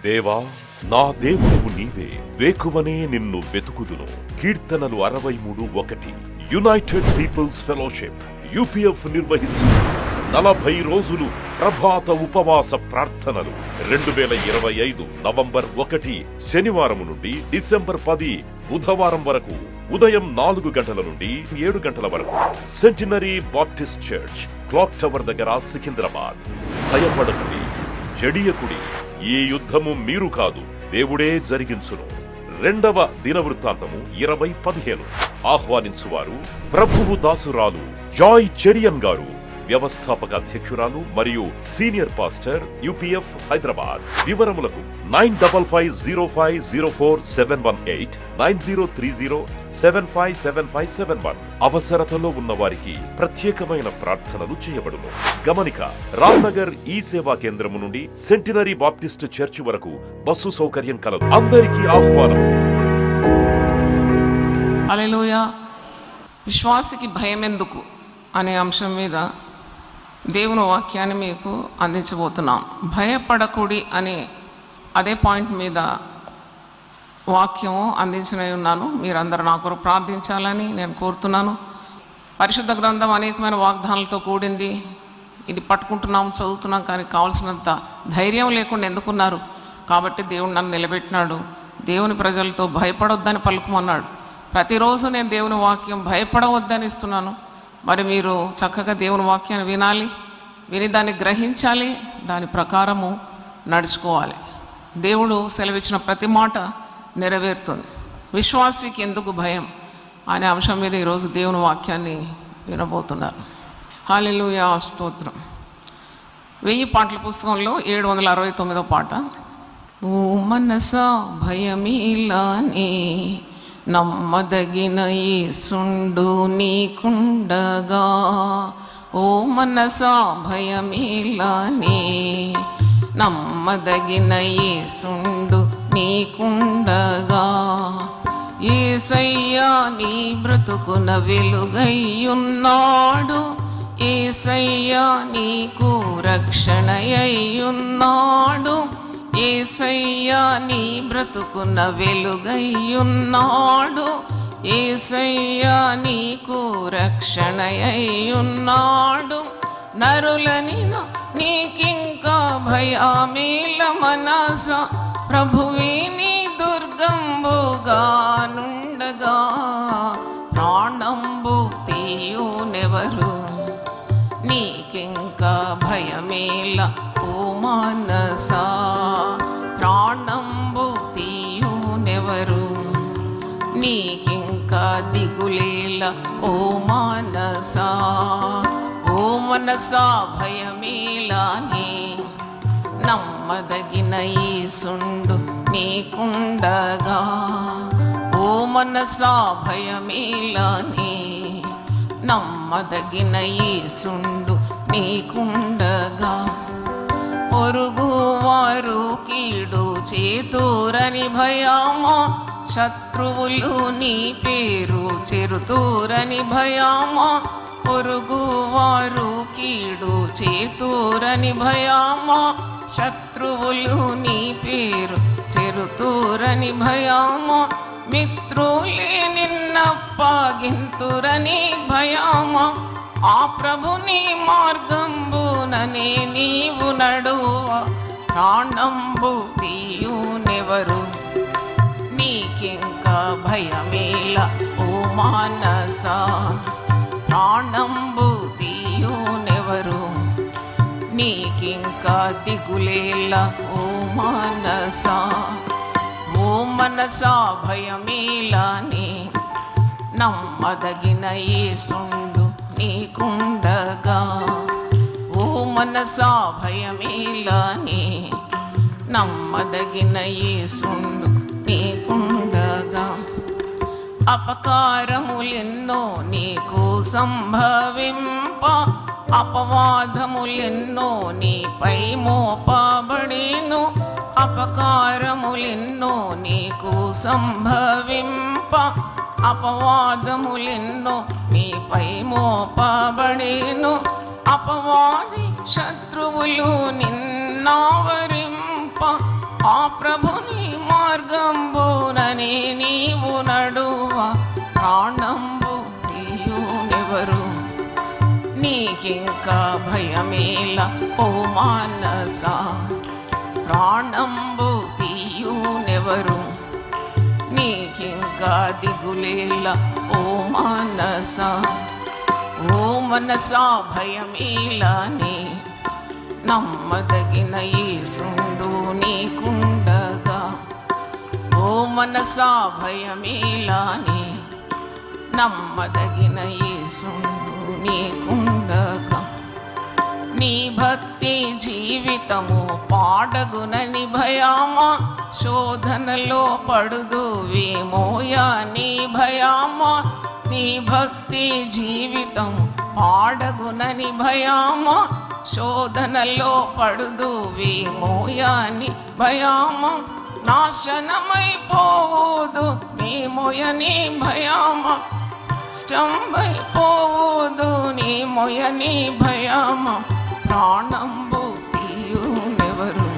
దేవా, నా దేవుడవు నీవే, వేకువనే నిన్ను వెతుకుదును. కీర్తనలు 63:1. యునైటెడ్ పీపుల్స్ ఫెలోషిప్ UPF నిర్వహించు 40 రోజులు ప్రభాత ఉపవాస ప్రార్థనలు 2025 నవంబర్ 1 శనివారం నుండి డిసెంబర్ 10 బుధవారం వరకు ఉదయం 4 గంటల నుండి 7 గంటల వరకు centenary Baptist church, clock tower దగ్గర, సికింద్రాబాద్. భయపడకుడి, జడియకుడి, ఈ యుద్ధము మీరు కాదు, దేవుడే జరిగించును. 2వ దినవృత్తాంతము 20:15. ఆహ్వానించువారు ప్రభువు దాసురాలు జాయ్ చెరియన్ గారు, వ్యవస్థాపక అధ్యక్షురాలు మరియు సీనియర్ పాస్టర్ UPF హైదరాబాద్. వివరములకు 9505047718 9030757571. అవసరతలో ఉన్న వారికి ప్రత్యేకమైన ప్రార్థనలు చేయబడును. గమనిక: రామ్నగర్ ఈ సేవా కేంద్రము నుండి సెంటినరీ బాప్టిస్ట్ చర్చి వరకు బస్సు సౌకర్యం కలదు. అందరికీ ఆహ్వానం. హల్లెలూయా. విశ్వాసికి భయం ఎందుకు అనే అంశం మీద దేవుని వాక్యాన్ని మీకు అందించబోతున్నాం. భయపడకుడి అనే అదే పాయింట్ మీద వాక్యం అందించనే ఉన్నాను. మీరందరూ నా కొరకు ప్రార్థించాలని నేను కోరుతున్నాను. పరిశుద్ధ గ్రంథం అనేకమైన వాగ్దానాలతో కూడింది. ఇది పట్టుకుంటున్నాం, చదువుతున్నాం, కానీ కావాల్సినంత ధైర్యం లేకుండా ఎందుకున్నారు? కాబట్టి దేవుడు నన్ను నిలబెట్టినాడు. దేవుని ప్రజలతో భయపడొద్దని పలుకుమన్నాడు. ప్రతిరోజు నేను దేవుని వాక్యం భయపడవద్దని ఇస్తున్నాను. మరి మీరు చక్కగా దేవుని వాక్యాన్ని వినాలి, విని దాన్ని గ్రహించాలి, దాని ప్రకారము నడుచుకోవాలి. దేవుడు సెలవిచ్చిన ప్రతి మాట నెరవేరుతుంది. విశ్వాసికి ఎందుకు భయం అనే అంశం మీద ఈరోజు దేవుని వాక్యాన్ని వినబోతున్నారు. హల్లెలూయా, స్తోత్రం. 1000 పాటల పుస్తకంలో 769వ పాట. ఓ మనసా భయమీలానే, నమ్మదగిన యేసుండు నీకుండగా. ఓ మనసా భయమేలానే, నమ్మదగిన యేసుండు నీకుండగా. యేసయ్యా నీ బ్రతుకున వెలుగయ్యున్నాడు, యేసయ్యా నీకు రక్షణయ్యున్నాడు, యేసయ్యా నీ బ్రతుకున్న వెలుగయ్యున్నాడు, యేసయ్యా నీకు రక్షణయ్యున్నాడు. నరులని నీకింకా భయమేల మనస, ప్రభువే నీ దుర్గంబుగా నుండగా. ప్రాణంబు తీయునెవరు, నీకింకా భయమేల ఓ మనసా. ప్రాణంబు తీయునెవరు, నీకింకా దిగులేల ఓ మనసా. ఓ మనసా భయమేలానే, నమ్మదగిన యేసుండు నీకుండగా. ఓ మనసా భయమేలానే, నమ్మదగిన యేసుండు నీకుండగా. పొరుగు వారు కీడు చేతూరని భయమా, శత్రువులు నీ పేరు చెరుతూరని భయమా. పొరుగు వారు కీడు చేతూరని భయమా, శత్రువులు నీ పేరు చెరుతూరని భయమా. మిత్రులే నిన్నప్పగింతురని భయమా, ఆ ప్రభుని మార్గంబుననే నీవు నడువ. ప్రాణంబు తీయునెవరు, నీకింకా భయమేల ఓ మానసా. ప్రాణంబు తీయునెవరు, నీకింకా దిగులేల ఓ మానసా. ఓ మనసా భయమేలానే, నమ్మదగిన యేసుండు నీకుండగా. ఓ మనసా భయమేలానే, నమ్మదగిన యేసుండు నీకుండగా. అపకారములెన్నో నీకు సంభవింప, అపవాదములెన్నో నీపై మోపబడెను. అపకారములెన్నో నీకు సంభవింప, అపవాదములెన్నో నీపై మోపబడెను. అపవాది శత్రువులు నిన్నావరింప, ఆ ప్రభుని మార్గంబునని నీవు నడువ ప్రాణంబు తీయునెవరు? నీకింకా భయమేల ఓ మానస, ప్రాణంబు తీయునెవరు? నీకింకా దిగులేల ఓ మానస. ఓ మనసా భయమేలని నమ్మదగిన యేసుండు నీకుండగా. ఓ మనసా భయమేలని నమ్మదగిన యేసుండు నీకుండగా. నీ భక్తి జీవితము పాడగునని భయామా, శోధనలో పడుదువేమోయా నీ భయామా. నీ భక్తి జీవితం పాడగునని భయామా, శోధనలో పడుదువేమోయా నీ భయామా. నాశనమైపోవుదు నీ మొయని భయామా, ఇష్టమైపోవుదు నీ మొయని భయామా. ప్రాణంబు తీయునెవరు?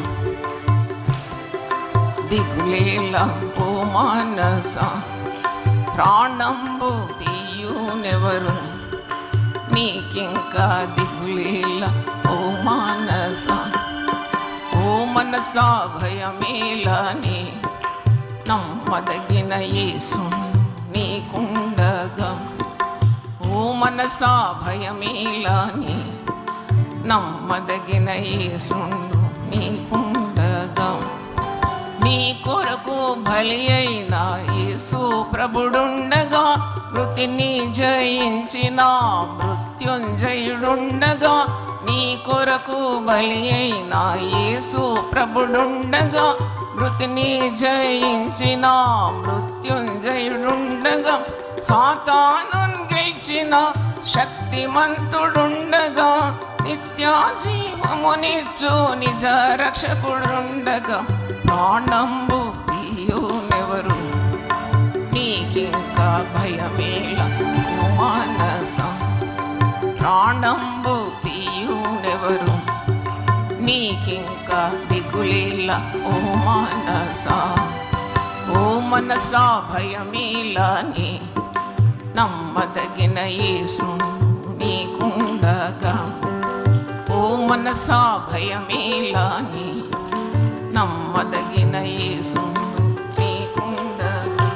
దిగులేలా ఓ మానస, ప్రాణంబు తీయునెవరు? నీకింకా దిగులేలా ఓ మానస. ఓ మనసా భయమేలని నమ్మదగిన యేసు నీకుండగా. ఓ మనసా భయమేలని నమ్మదగిన యేసుండు నీకుండగా. నీ కొరకు బలి అయిన యేసు ప్రభుడుండగా, మృతిని జయించిన మృత్యుంజయుడుండగా. నీ కొరకు బలి అయిన యేసు ప్రభుడుండగా, మృతిని జయించిన మృత్యుంజయుడుండగా. సాతాను గెలిచిన శక్తిమంతుడుండగా, నిత్య జీవమునిచ్చు నిజ రక్షకుడుండగా. ప్రాణంబు తీయునెవరు? నీకింకా భయమేల ఓ మానస, ప్రాణంబు తీయునెవరు? నీకింకా దిగులేల ఓ మానస. ఓ మనసా భయమేలని నమ్మదగిన యేసు నీకుండగా. ఓ మనసా భయమేలని నమ్మదగిన యేసు నీకుండగా.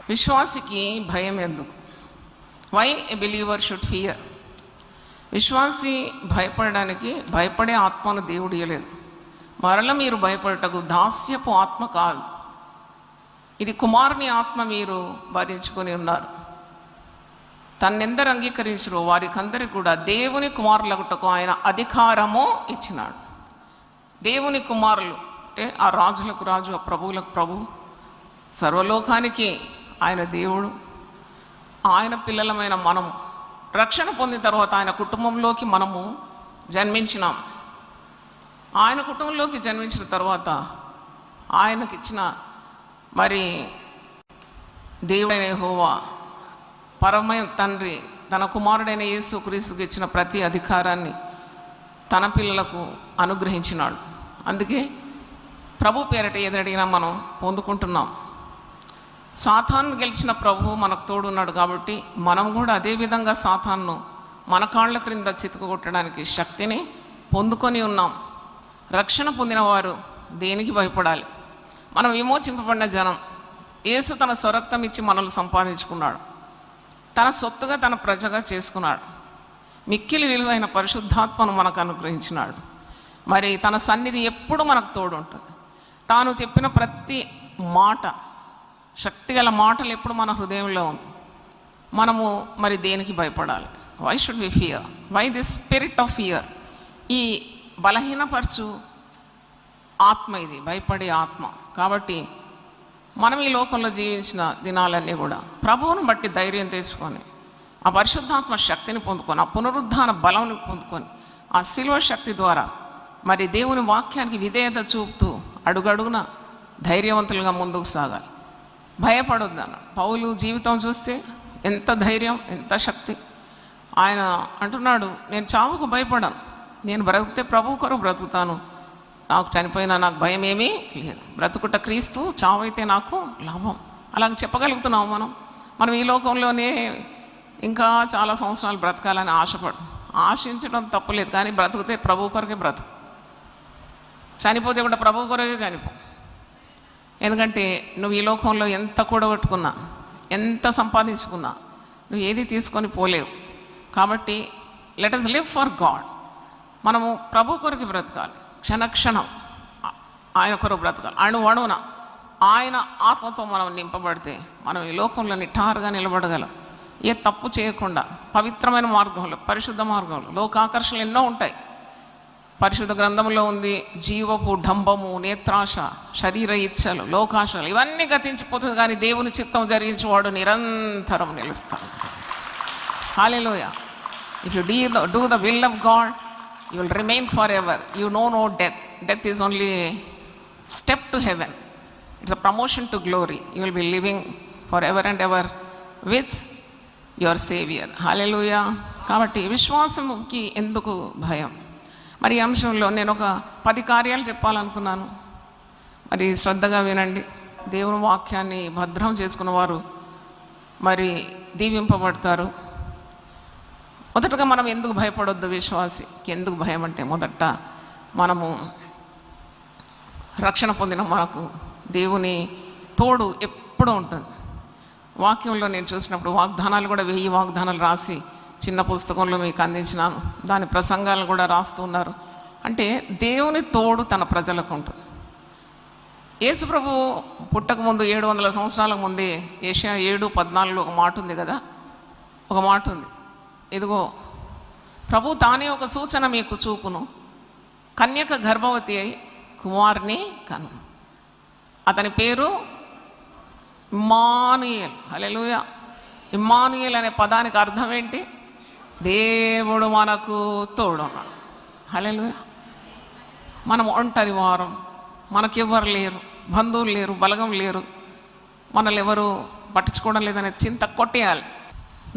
విశ్వాసికి భయం ఎందుకు? Why a believer should fear? విశ్వాసి భయపడడానికి భయపడే ఆత్మను దేవుడు ఇవ్వలేదు. మరల మీరు భయపడటకు దాస్యపు ఆత్మ కాదు, ఇది కుమారుని ఆత్మ మీరు భరించుకొని ఉన్నారు. తన్నెందరు అంగీకరించరో వారికందరికి కూడా దేవుని కుమారులగుటకు ఆయన అధికారము ఇచ్చినాడు. దేవుని కుమారులు అంటే ఆ రాజులకు రాజు, ఆ ప్రభువులకు ప్రభు, సర్వలోకానికి ఆయన దేవుడు. ఆయన పిల్లలమైన మనము రక్షణ పొందిన తర్వాత ఆయన కుటుంబంలోకి మనము జన్మించినాం. ఆయన కుటుంబంలోకి జన్మించిన తర్వాత ఆయనకిచ్చిన మరి దేవుడైన యెహోవా పరమైన తండ్రి తన కుమారుడైన యేసు క్రీస్తుకి ఇచ్చిన ప్రతి అధికారాన్ని తన పిల్లలకు అనుగ్రహించినాడు. అందుకే ప్రభు పేరట ఏదడిగినా మనం పొందుకుంటున్నాం. సాతాను గెలిచిన ప్రభువు మనకు తోడున్నాడు కాబట్టి మనం కూడా అదే విధంగా సాతాను మన కాళ్ళ క్రింద చితకగొట్టడానికి శక్తిని పొందుకొని ఉన్నాం. రక్షణ పొందిన వారు దేనికి భయపడాలి? మనం విమోచింపబడిన జనం. యేసు తన స్వరక్తం ఇచ్చి మనల్ని సంపాదించుకున్నాడు, తన సొత్తుగా తన ప్రజగా చేసుకున్నాడు. మిక్కిలి విలువైన పరిశుద్ధాత్మను మనకు అనుగ్రహించినాడు. మరి తన సన్నిధి ఎప్పుడు మనకు తోడు ఉంటుంది. తాను చెప్పిన ప్రతి మాట, శక్తిగల మాటలు ఎప్పుడు మన హృదయంలో ఉంది. మనము మరి దేనికి భయపడాలి? Why should we fear? Why this spirit of fear? ఈ బలహీనపరచు ఆత్మ, ఇది భయపడే ఆత్మ. కాబట్టి మనం ఈ లోకంలో జీవించిన దినాలన్నీ కూడా ప్రభువును బట్టి ధైర్యం తెచ్చుకొని, ఆ పరిశుద్ధాత్మ శక్తిని పొందుకొని, ఆ పునరుద్ధాన బలంని పొందుకొని, ఆ శిలువ శక్తి ద్వారా మరి దేవుని వాక్యానికి విధేయత చూపుతూ అడుగడుగున ధైర్యవంతులుగా ముందుకు సాగాలి. భయపడొద్దన్న పౌలు జీవితం చూస్తే ఎంత ధైర్యం, ఎంత శక్తి. ఆయన అంటున్నాడు, నేను చావుకు భయపడను, నేను బ్రతికితే ప్రభు కొరకు బ్రతుకుతాను, నాకు చనిపోయినా నాకు భయం ఏమీ లేదు, బ్రతుకుట క్రీస్తు, చావైతే నాకు లాభం. అలాగ చెప్పగలుగుతున్నాం మనం ఈ లోకంలోనే ఇంకా చాలా సంవత్సరాలు బ్రతకాలని ఆశించడం తప్పులేదు, కానీ బ్రతుకుతే ప్రభు కొరకే బ్రతుకు, చనిపోతే కూడా ప్రభు కొరకే చనిపో. ఎందుకంటే నువ్వు ఈ లోకంలో ఎంత కూడగొట్టుకున్నా, ఎంత సంపాదించుకున్నా, నువ్వు ఏది తీసుకొని పోలేవు. కాబట్టి let us live for God. మనము ప్రభు కొరకు బ్రతకాలి, క్షణక్షణం ఆయన కొరకు బ్రతకాలి. అణువణువున ఆయన ఆత్మతో మనం నింపబడితే మనం ఈ లోకంలో నిఠారుగా నిలబడగలం. ఏ తప్పు చేయకుండా పవిత్రమైన మార్గంలో, పరిశుద్ధ మార్గంలో. లోకాకర్షణలు ఎన్నో ఉంటాయి. పరిశుద్ధ గ్రంథంలో ఉంది, జీవపు డంబము, నేత్రాశ, శరీర ఇచ్చలు, లోకాశలు ఇవన్నీ గతించిపోతుంది, కానీ దేవుని చిత్తం జరిగించేవాడు నిరంతరం నిలుస్తాడు. Hallelujah. If you do the will of God, you will remain for ever. You no death. Death is only step to heaven. It's a promotion to glory. You will be living for ever and ever with your saviour. Hallelujah. కాబట్టి విశ్వాసముకి ఎందుకు భయం? మరి ఈ అంశంలో నేను ఒక 10 కార్యాలు చెప్పాలనుకున్నాను. మరి శ్రద్ధగా వినండి. దేవుని వాక్యాన్ని భద్రం చేసుకున్నవారు మరి దీవింపబడతారు. మొదటగా మనం ఎందుకు భయపడొద్దు? విశ్వాసికి ఎందుకు భయం అంటే, మొదట మనము రక్షణ పొందిన మనకు దేవుని తోడు ఎప్పుడూ ఉంటుంది. వాక్యంలో నేను చూసినప్పుడు వాగ్దానాలు కూడా 1000 వాగ్దానాలు రాసి చిన్న పుస్తకంలో మీకు అందించినాను. దాని ప్రసంగాలను కూడా రాస్తూ ఉన్నారు. అంటే దేవుని తోడు తన ప్రజలకు ఉంటుంది. యేసు ప్రభు పుట్టకముందు 700 సంవత్సరాల ముందే యెషయా 7:14 ఒక మాట ఉంది కదా, ఒక మాట ఉంది, ఇదిగో ప్రభు తానే ఒక సూచన మీకు చూపును, కన్యక గర్భవతి అయి కుమారుని కను, అతని పేరు ఇమ్మానుయేల్. హల్లెలూయా. ఇమ్మానుయేల్ అనే పదానికి అర్థం ఏంటి? దేవుడు మనకు తోడున్నాడు. హల్లెలూయా. మనం ఒంటరి వారం, మనకెవ్వరు లేరు, బంధువులు లేరు, బలగం లేరు, మనల్ని ఎవరు పట్టించుకోవడం లేదనే చింత కొట్టేయాలి.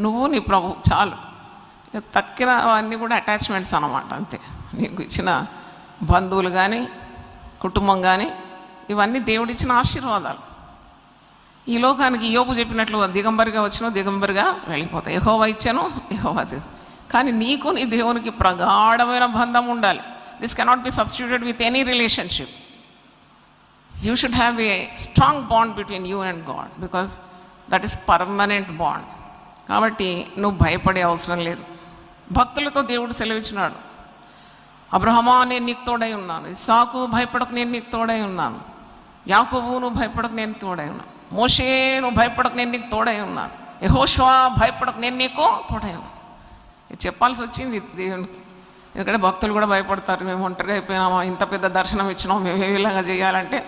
నువ్వు నీ ప్రభు చాలు. తక్కిన అవన్నీ కూడా అటాచ్మెంట్స్ అన్నమాట, అంతే. నీకు ఇచ్చిన బంధువులు కానీ కుటుంబం కానీ ఇవన్నీ దేవుడిచ్చిన ఆశీర్వాదాలు. ఈ లోకానికి యోబు చెప్పినట్లు దిగంబరిగా వచ్చినావు, దిగంబరిగా వెళ్ళిపోతాయి. యెహోవా ఇచ్చాను, యెహోవా తీసు. కానీ నీకు నీ దేవునికి ప్రగాఢమైన బంధం ఉండాలి. This cannot be substituted with any relationship. You should have a strong bond between you and God, because that is permanent bond. కాబట్టి నువ్వు భయపడే అవసరం లేదు. భక్తులతో దేవుడు సెలవిచ్చినాడు, అబ్రహమా నేను నీకు తోడై ఉన్నాను, ఇస్సాకు భయపడకు నేను నీకు తోడై ఉన్నాను, యాకోబు నువ్వు భయపడకు నేను తోడై ఉన్నాను, మోషే నువ్వు భయపడకు నేను నీకు తోడై ఉన్నాను, యెహోషువ భయపడకు నేను నీకు తోడై ఉన్నాను. ఇది చెప్పాల్సి వచ్చింది దేవునికి. ఎందుకంటే భక్తులు కూడా భయపడతారు, మేము ఒంటరిగా అయిపోయినామా, ఇంత పెద్ద దర్శనం ఇచ్చినాం, మేము ఏ విధంగా చేయాలంటే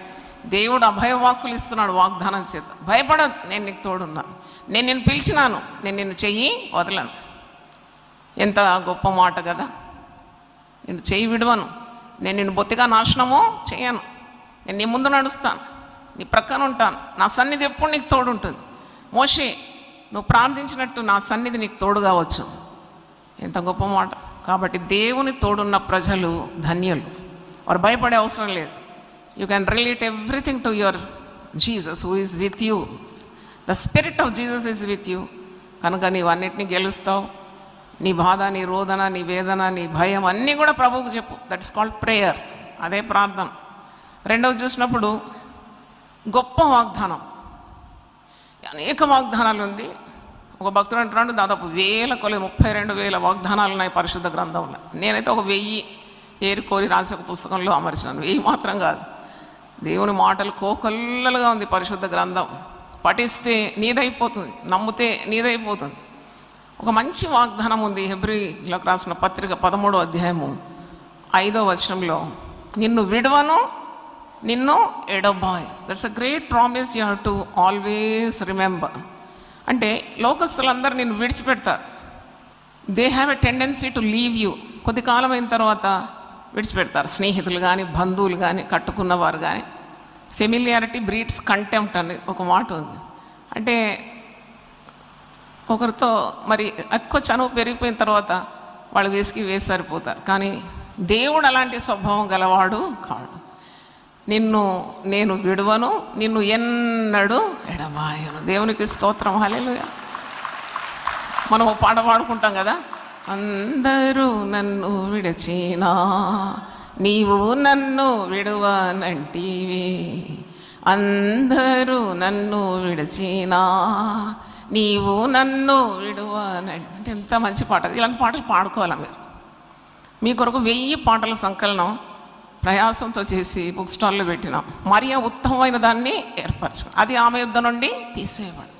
దేవుడు అభయ వాక్కులు ఇస్తున్నాడు వాగ్దానం చేత. భయపడదు, నేను నీకు తోడున్నాను, నేను నిన్ను పిలిచినాను, నేను నిన్ను చెయ్యి వదలను. ఎంత గొప్ప మాట కదా. నేను చెయ్యి విడవను, నేను నిన్ను బొత్తిగా నాశనమో చేయను, నేను నీ ముందు నడుస్తాను, నీ ప్రక్కన ఉంటాను, నా సన్నిధి ఎప్పుడు నీకు తోడు ఉంటుంది. మోషే నువ్వు ప్రార్థించినట్టు నా సన్నిధి నీకు తోడు కావచ్చు. ఎంత గొప్ప మాట. కాబట్టి దేవుని తోడున్న ప్రజలు ధన్యులు. వారు భయపడే అవసరం లేదు. You can relate everything to your Jesus who is with you. The spirit of Jesus is with you. కనుక నీవన్నిటినీ గెలుస్తావు. నీ బాధ, నీ రోదన, నీ వేదన, నీ భయం అన్నీ కూడా ప్రభువుకు చెప్పు. That is called prayer. అదే ప్రార్థన. రెండవది చూసినప్పుడు గొప్ప వాగ్దానం, అనేక వాగ్దానాలు ఉంది. ఒక భక్తుడు అంటున్నాడు దాదాపు 32,000 వాగ్దానాలు ఉన్నాయి పరిశుద్ధ గ్రంథంలో. నేనైతే ఒక 1000 ఏరుకోరి రాసి ఒక పుస్తకంలో అమర్చినాను. 1000 మాత్రం కాదు. దేవుని మాటలు కోకొల్లలుగా ఉంది పరిశుద్ధ గ్రంథం. పఠిస్తే నీదైపోతుంది, నమ్మితే నీదైపోతుంది. ఒక మంచి వాగ్దానం ఉంది హెబ్రీలకు రాసిన పత్రిక 13వ అధ్యాయము 5వ వచనంలో, నిన్ను విడవను, నిన్ను ఎడబాయ్. That's a great promise you have to always remember. అంటే లోకస్తులందరూ నిన్ను విడిచిపెడతారు. They have a tendency to leave you. కొద్ది కాలం అయిన తర్వాత విడిచిపెడతారు. స్నేహితులు కానీ, బంధువులు కానీ, కట్టుకున్నవారు కానీ. ఫెమిలియారిటీ బ్రీడ్స్ కంటెంప్ట్ అని ఒక మాట ఉంది. అంటే ఒకరితో మరి ఎక్కువ చనువు పెరిగిపోయిన తర్వాత వాళ్ళు వేసిపోతారు. కానీ దేవుడు అలాంటి స్వభావం గలవాడు కాడు. నిన్ను నేను విడువను, నిన్ను ఎన్నడూ ఎడబాయను. దేవునికి స్తోత్రం, హల్లెలూయా. మనం ఒక పాట పాడుకుంటాం కదా, అందరూ నన్ను విడచినా నీవు నన్ను విడువనంటివి, అందరూ నన్ను విడచినా నీవు నన్ను విడువనంటే. ఎంత మంచి పాట. ఇలాంటి పాటలు పాడుకోవాలి మీరు. మీ కొరకు 1000 పాటల సంకలనం ప్రయాసంతో చేసి బుక్ స్టాల్లో పెట్టినాం. మరియా ఉత్తమమైన దాన్ని ఏర్పరచు, అది ఆమె యుద్ధ నుండి తీసేయబడి.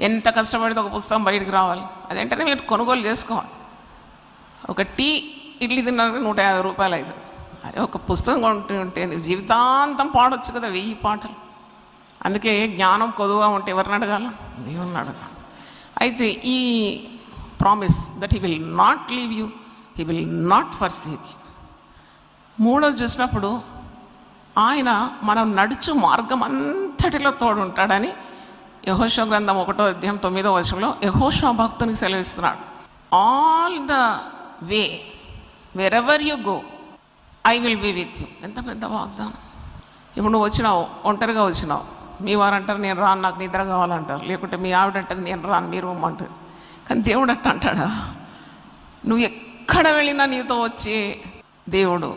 ఎంత కష్టపడితే ఒక పుస్తకం బయటికి రావాలి, అదేంటనే మీరు కొనుగోలు చేసుకోవాలి. ఒక టీ ఇడ్లీ తినడానికి 150 రూపాయలు అవుతుంది. అరే ఒక పుస్తకం కొంటుంటే జీవితాంతం పాడొచ్చు కదా 1000 పాటలు. అందుకే జ్ఞానం కొదువుగా ఉంటే ఎవరిని అడగాల? దేవుణ్ణి అడగాలి. అయితే ఈ promise that he will not leave you, he will not forsake you. మూడోది చూసినప్పుడు ఆయన మనం నడుచు మార్గం అంతటిలో తోడు ఉంటాడని యెహోషువ గ్రంథం 1వ అధ్యాయం 9వ వచనంలో యెహోషువ భక్తునికి సెలవిస్తున్నాడు. All the way wherever you go I will be with you. ఎంత పెద్ద వాగ్దానం. ఇప్పుడు నువ్వు వచ్చినావు, ఒంటరిగా వచ్చినావు, మీ వారు అంటారు నేను రాను, నాకు నిద్ర కావాలంటారు, లేకుంటే మీ ఆవిడ అంటారు నేను రాను, మీరు రమ్మంటారు. కానీ దేవుడు అట్ట అంటాడా? నువ్వు ఎక్కడ వెళ్ళినా నీతో వచ్చే దేవుడు,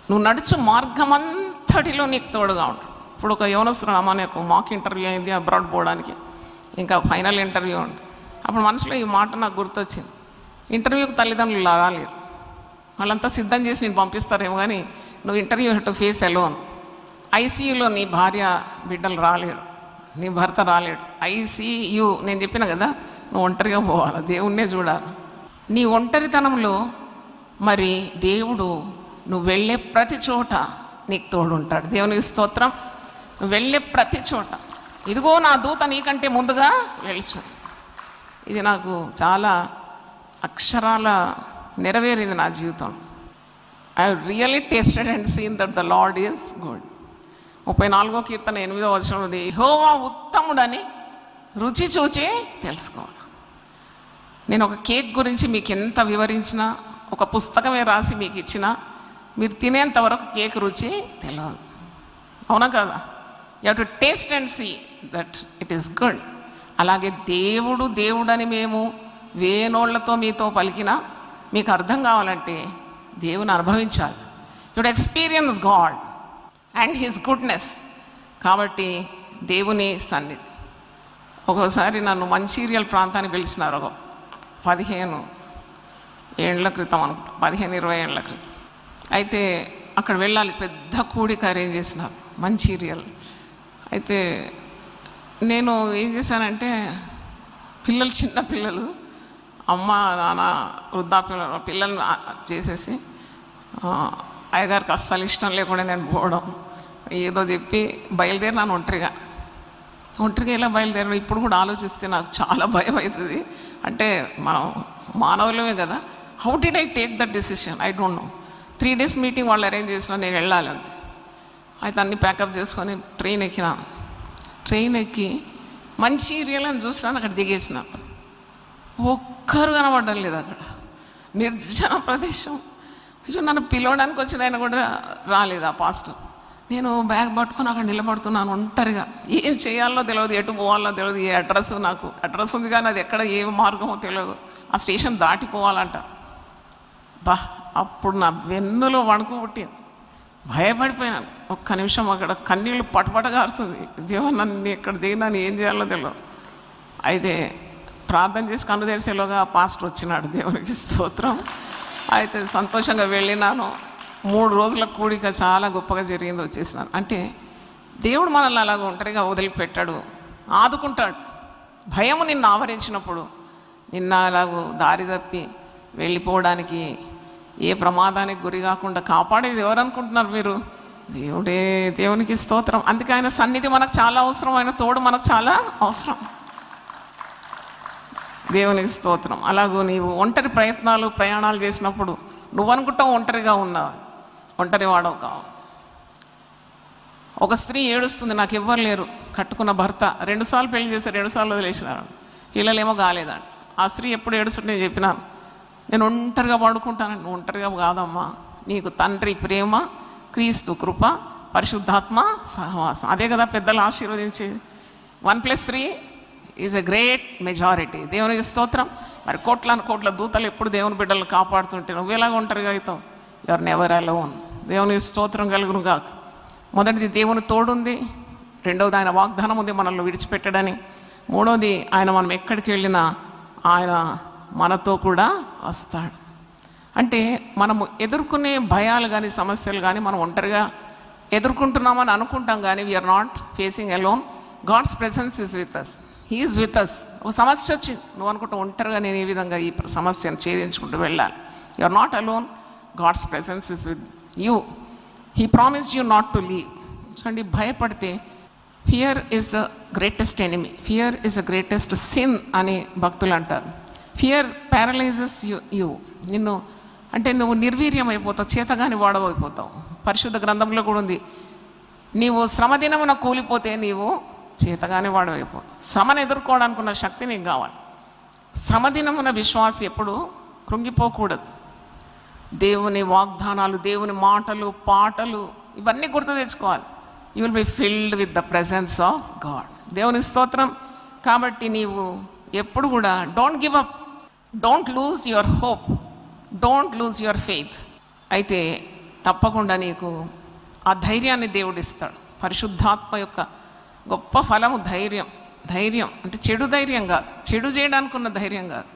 నువ్వు నడుచు మార్గం అంతటిలో నీకు తోడుగా ఉంటాడు. ఇప్పుడు ఒక యవనస్తుడు అమ్మాయి మాక్ ఇంటర్వ్యూ అయింది అబ్రాడ్ పోవడానికి, ఇంకా ఫైనల్ ఇంటర్వ్యూ ఉంది. అప్పుడు మనసులో ఈ మాట నాకు గుర్తొచ్చింది. ఇంటర్వ్యూకి తల్లిదండ్రులు రాలేరు, వాళ్ళంతా సిద్ధం చేసి నేను పంపిస్తారేమో, కానీ నువ్వు ఇంటర్వ్యూ టు ఫేస్ అలోన్. ఐసీయూలో నీ భార్య బిడ్డలు రాలేరు, నీ భర్త రాలేడు. ఐసీయూ నేను చెప్పిన కదా, నువ్వు ఒంటరిగా పోవాలి, దేవుణ్ణే చూడాలి. నీ ఒంటరితనంలో మరి దేవుడు నువ్వు వెళ్ళే ప్రతి చోట నీకు తోడు ఉంటాడు. దేవునికి స్తోత్రం. నువ్వు వెళ్ళే ప్రతి చోట ఇదిగో నా దూత నీకంటే ముందుగా వెళ్చు. ఇది నాకు చాలా అక్షరాల నెరవేరింది నా జీవితం. I really tasted and seen that the Lord is good. 34వ కీర్తన 8వ వచనం ఉంది, యెహోవా ఉత్తముడని రుచి చూచి తెలుసుకోవాలి. నేను ఒక కేక్ గురించి మీకు ఎంత వివరించినా, ఒక పుస్తకమే రాసి మీకు ఇచ్చినా, మీరు తినేంత వరకు కేక్ రుచి తెలియదు. అవునా కదా? You have to taste and see that it is good. అలాగే దేవుడు దేవుడని మేము వేనోళ్లతో మీతో పలికినా మీకు అర్థం కావాలంటే దేవుని అనుభవించాలి. You would experience God and his goodness. కాబట్టి దేవుని సన్నిధి. ఒక్కోసారి నన్ను మంచిర్యాల ప్రాంతానికి పిలిచినారు, ఒక 15 ఏళ్ల క్రితం అనుకుంటా, 15-20 ఏళ్ల క్రితం. అయితే అక్కడ వెళ్ళాలి, పెద్ద కూడిక అరేంజ్ చేసినారు మంచిర్యాల. అయితే నేను ఏం చేశానంటే, పిల్లలు చిన్న పిల్లలు, అమ్మ నాన్న వృద్ధాప్య పిల్లల్ని చేసేసి అయ్యగారికి అస్సలు ఇష్టం లేకుండా నేను పోవడం, ఏదో చెప్పి బయలుదేరినాను ఒంటరిగా. ఇలా బయలుదేరిన ఇప్పుడు కూడా ఆలోచిస్తే నాకు చాలా భయం అవుతుంది. అంటే మనం మానవులమే కదా. How did I take that decision? I don't know. 3 days meeting వాళ్ళు అరేంజ్ చేసినా నేను వెళ్ళాలి అంతే. అయితే అన్నీ ప్యాకప్ చేసుకొని ట్రైన్ ఎక్కినాను. ట్రైన్ ఎక్కి మంచిర్యాల అని చూసినాను, అక్కడ దిగేసిన. ఒక్కరు కనబడడం లేదు అక్కడ, నిర్జన ప్రదేశం. అయ్యో, నన్ను పిలవడానికి వచ్చిన ఆయన కూడా రాలేదు ఆ పాస్టర్. నేను బ్యాగ్ పట్టుకొని అక్కడ నిలబడుతున్నాను ఒంటరిగా. ఏం చేయాలో తెలియదు, ఎటు పోవాలో తెలియదు. ఏ నాకు అడ్రస్ ఉంది కానీ అది ఎక్కడ ఏ మార్గమో తెలియదు. ఆ స్టేషన్ దాటిపోవాలంట. అప్పుడు నా వెన్నులో వణుకు పుట్టింది, భయపడిపోయినాను. ఒక్క నిమిషం అక్కడ కన్నీళ్ళు పటపటగారుతుంది. దేవా నన్ను ఎక్కడ దిగినాను, ఏం చేయాలో తెలియదు. అయితే ప్రార్థన చేసి కన్ను తెరిసేలోగా పాస్టర్ వచ్చినాడు. దేవునికి స్తోత్రం. అయితే సంతోషంగా వెళ్ళినాను. 3 రోజుల కూడిక చాలా గొప్పగా జరిగింది. వచ్చేసినాను. అంటే దేవుడు మనల్ని అలాగ ఒంటరిగా వదిలిపెట్టాడు, ఆదుకుంటాడు. భయము నిన్ను ఆవరించినప్పుడు నిన్న అలాగూ దారి తప్పి వెళ్ళిపోవడానికి, ఏ ప్రమాదానికి గురి కాకుండా కాపాడేది ఎవరు అనుకుంటున్నారు మీరు? దేవుడే. దేవునికి స్తోత్రం. అందుకే ఆయన సన్నిధి మనకు చాలా అవసరం, ఆయన తోడు మనకు చాలా అవసరం. దేవునికి స్తోత్రం. అలాగూ నీవు ఒంటరి ప్రయాణాలు చేసినప్పుడు నువ్వు అనుకుంటావు ఒంటరిగా ఉన్నావు, ఒంటరి వాడవు కావు. ఒక స్త్రీ ఏడుస్తుంది, నాకు ఎవ్వరు లేరు, కట్టుకున్న భర్త 2 సార్లు పెళ్లి చేసి 2 సార్లు వదిలేసినారు, పిల్లలేమో కాలేదండి. ఆ స్త్రీ ఎప్పుడు ఏడుస్తుంటే చెప్పినాను, నేను ఒంటరిగా పడుకుంటాను. నువ్వు ఒంటరిగా కాదమ్మా, నీకు తండ్రి ప్రేమ, క్రీస్తు కృప, పరిశుద్ధాత్మ సహవాసం. అదే కదా పెద్దలు ఆశీర్వదించేది. 1+3 ఈజ్ ఎ గ్రేట్ మెజారిటీ. దేవునికి స్తోత్రం. మరి కోట్ల దూతలు ఎప్పుడు దేవుని బిడ్డలను కాపాడుతుంటే నువ్వు ఎలాగ ఒంటరిగా అవుతావు? Your never alone. దేవునికి స్తోత్రం కలుగును గాక. మొదటిది దేవుని తోడుంది, రెండవది ఆయన వాగ్దానం ఉంది మనల్ని విడిచిపెట్టడని, మూడవది ఆయన మనం ఎక్కడికి వెళ్ళినా ఆయన మనతో కూడా వస్తాడు. అంటే మనము ఎదుర్కొనే భయాలు కానీ సమస్యలు కానీ మనం ఒంటరిగా ఎదుర్కొంటున్నామని అనుకుంటాం, కానీ we are not facing alone. God's presence is with us. He is with us. ఒక సమస్య వచ్చింది, నువ్వు అనుకుంటా ఒంటరిగా నేను ఈ విధంగా ఈ సమస్యను ఛేదించుకుంటూ వెళ్ళాలి. You are not alone. God's presence is with you. He promised you not to leave. చూడండి, భయపడితే fear is the greatest enemy. Fear is the greatest sin అని భక్తులు అంటారు. Fear paralyses you. నిన్ను అంటే నువ్వు నిర్వీర్యం అయిపోతావు, చేతగాని వాడవైపోతావు. పరిశుద్ధ గ్రంథంలో కూడా ఉంది, నీవు శ్రమదినమున కూలిపోతే నీవు చేతగానే వాడవైపోతావు. శ్రమను ఎదుర్కోవడానికి ఉన్న శక్తి నీకు కావాలి. శ్రమదినమున విశ్వాసి ఎప్పుడు కృంగిపోకూడదు. దేవుని వాగ్దానాలు, దేవుని మాటలు, పాటలు ఇవన్నీ గుర్తు తెచ్చుకోవాలి. You will be filled with the presence of God. దేవుని స్తోత్రం. కాబట్టి నీవు ఎప్పుడు కూడా don't give up, don't lose your hope, don't lose your faith. అయితే తప్పకుండా నీకు ఆ ధైర్యాన్ని దేవుడు ఇస్తాడు. పరిశుద్ధాత్మ యొక్క గొప్ప ఫలము ధైర్యం. ధైర్యం అంటే చెడు ధైర్యం కాదు, చెడు చేయడానికి ఉన్న ధైర్యం కాదు,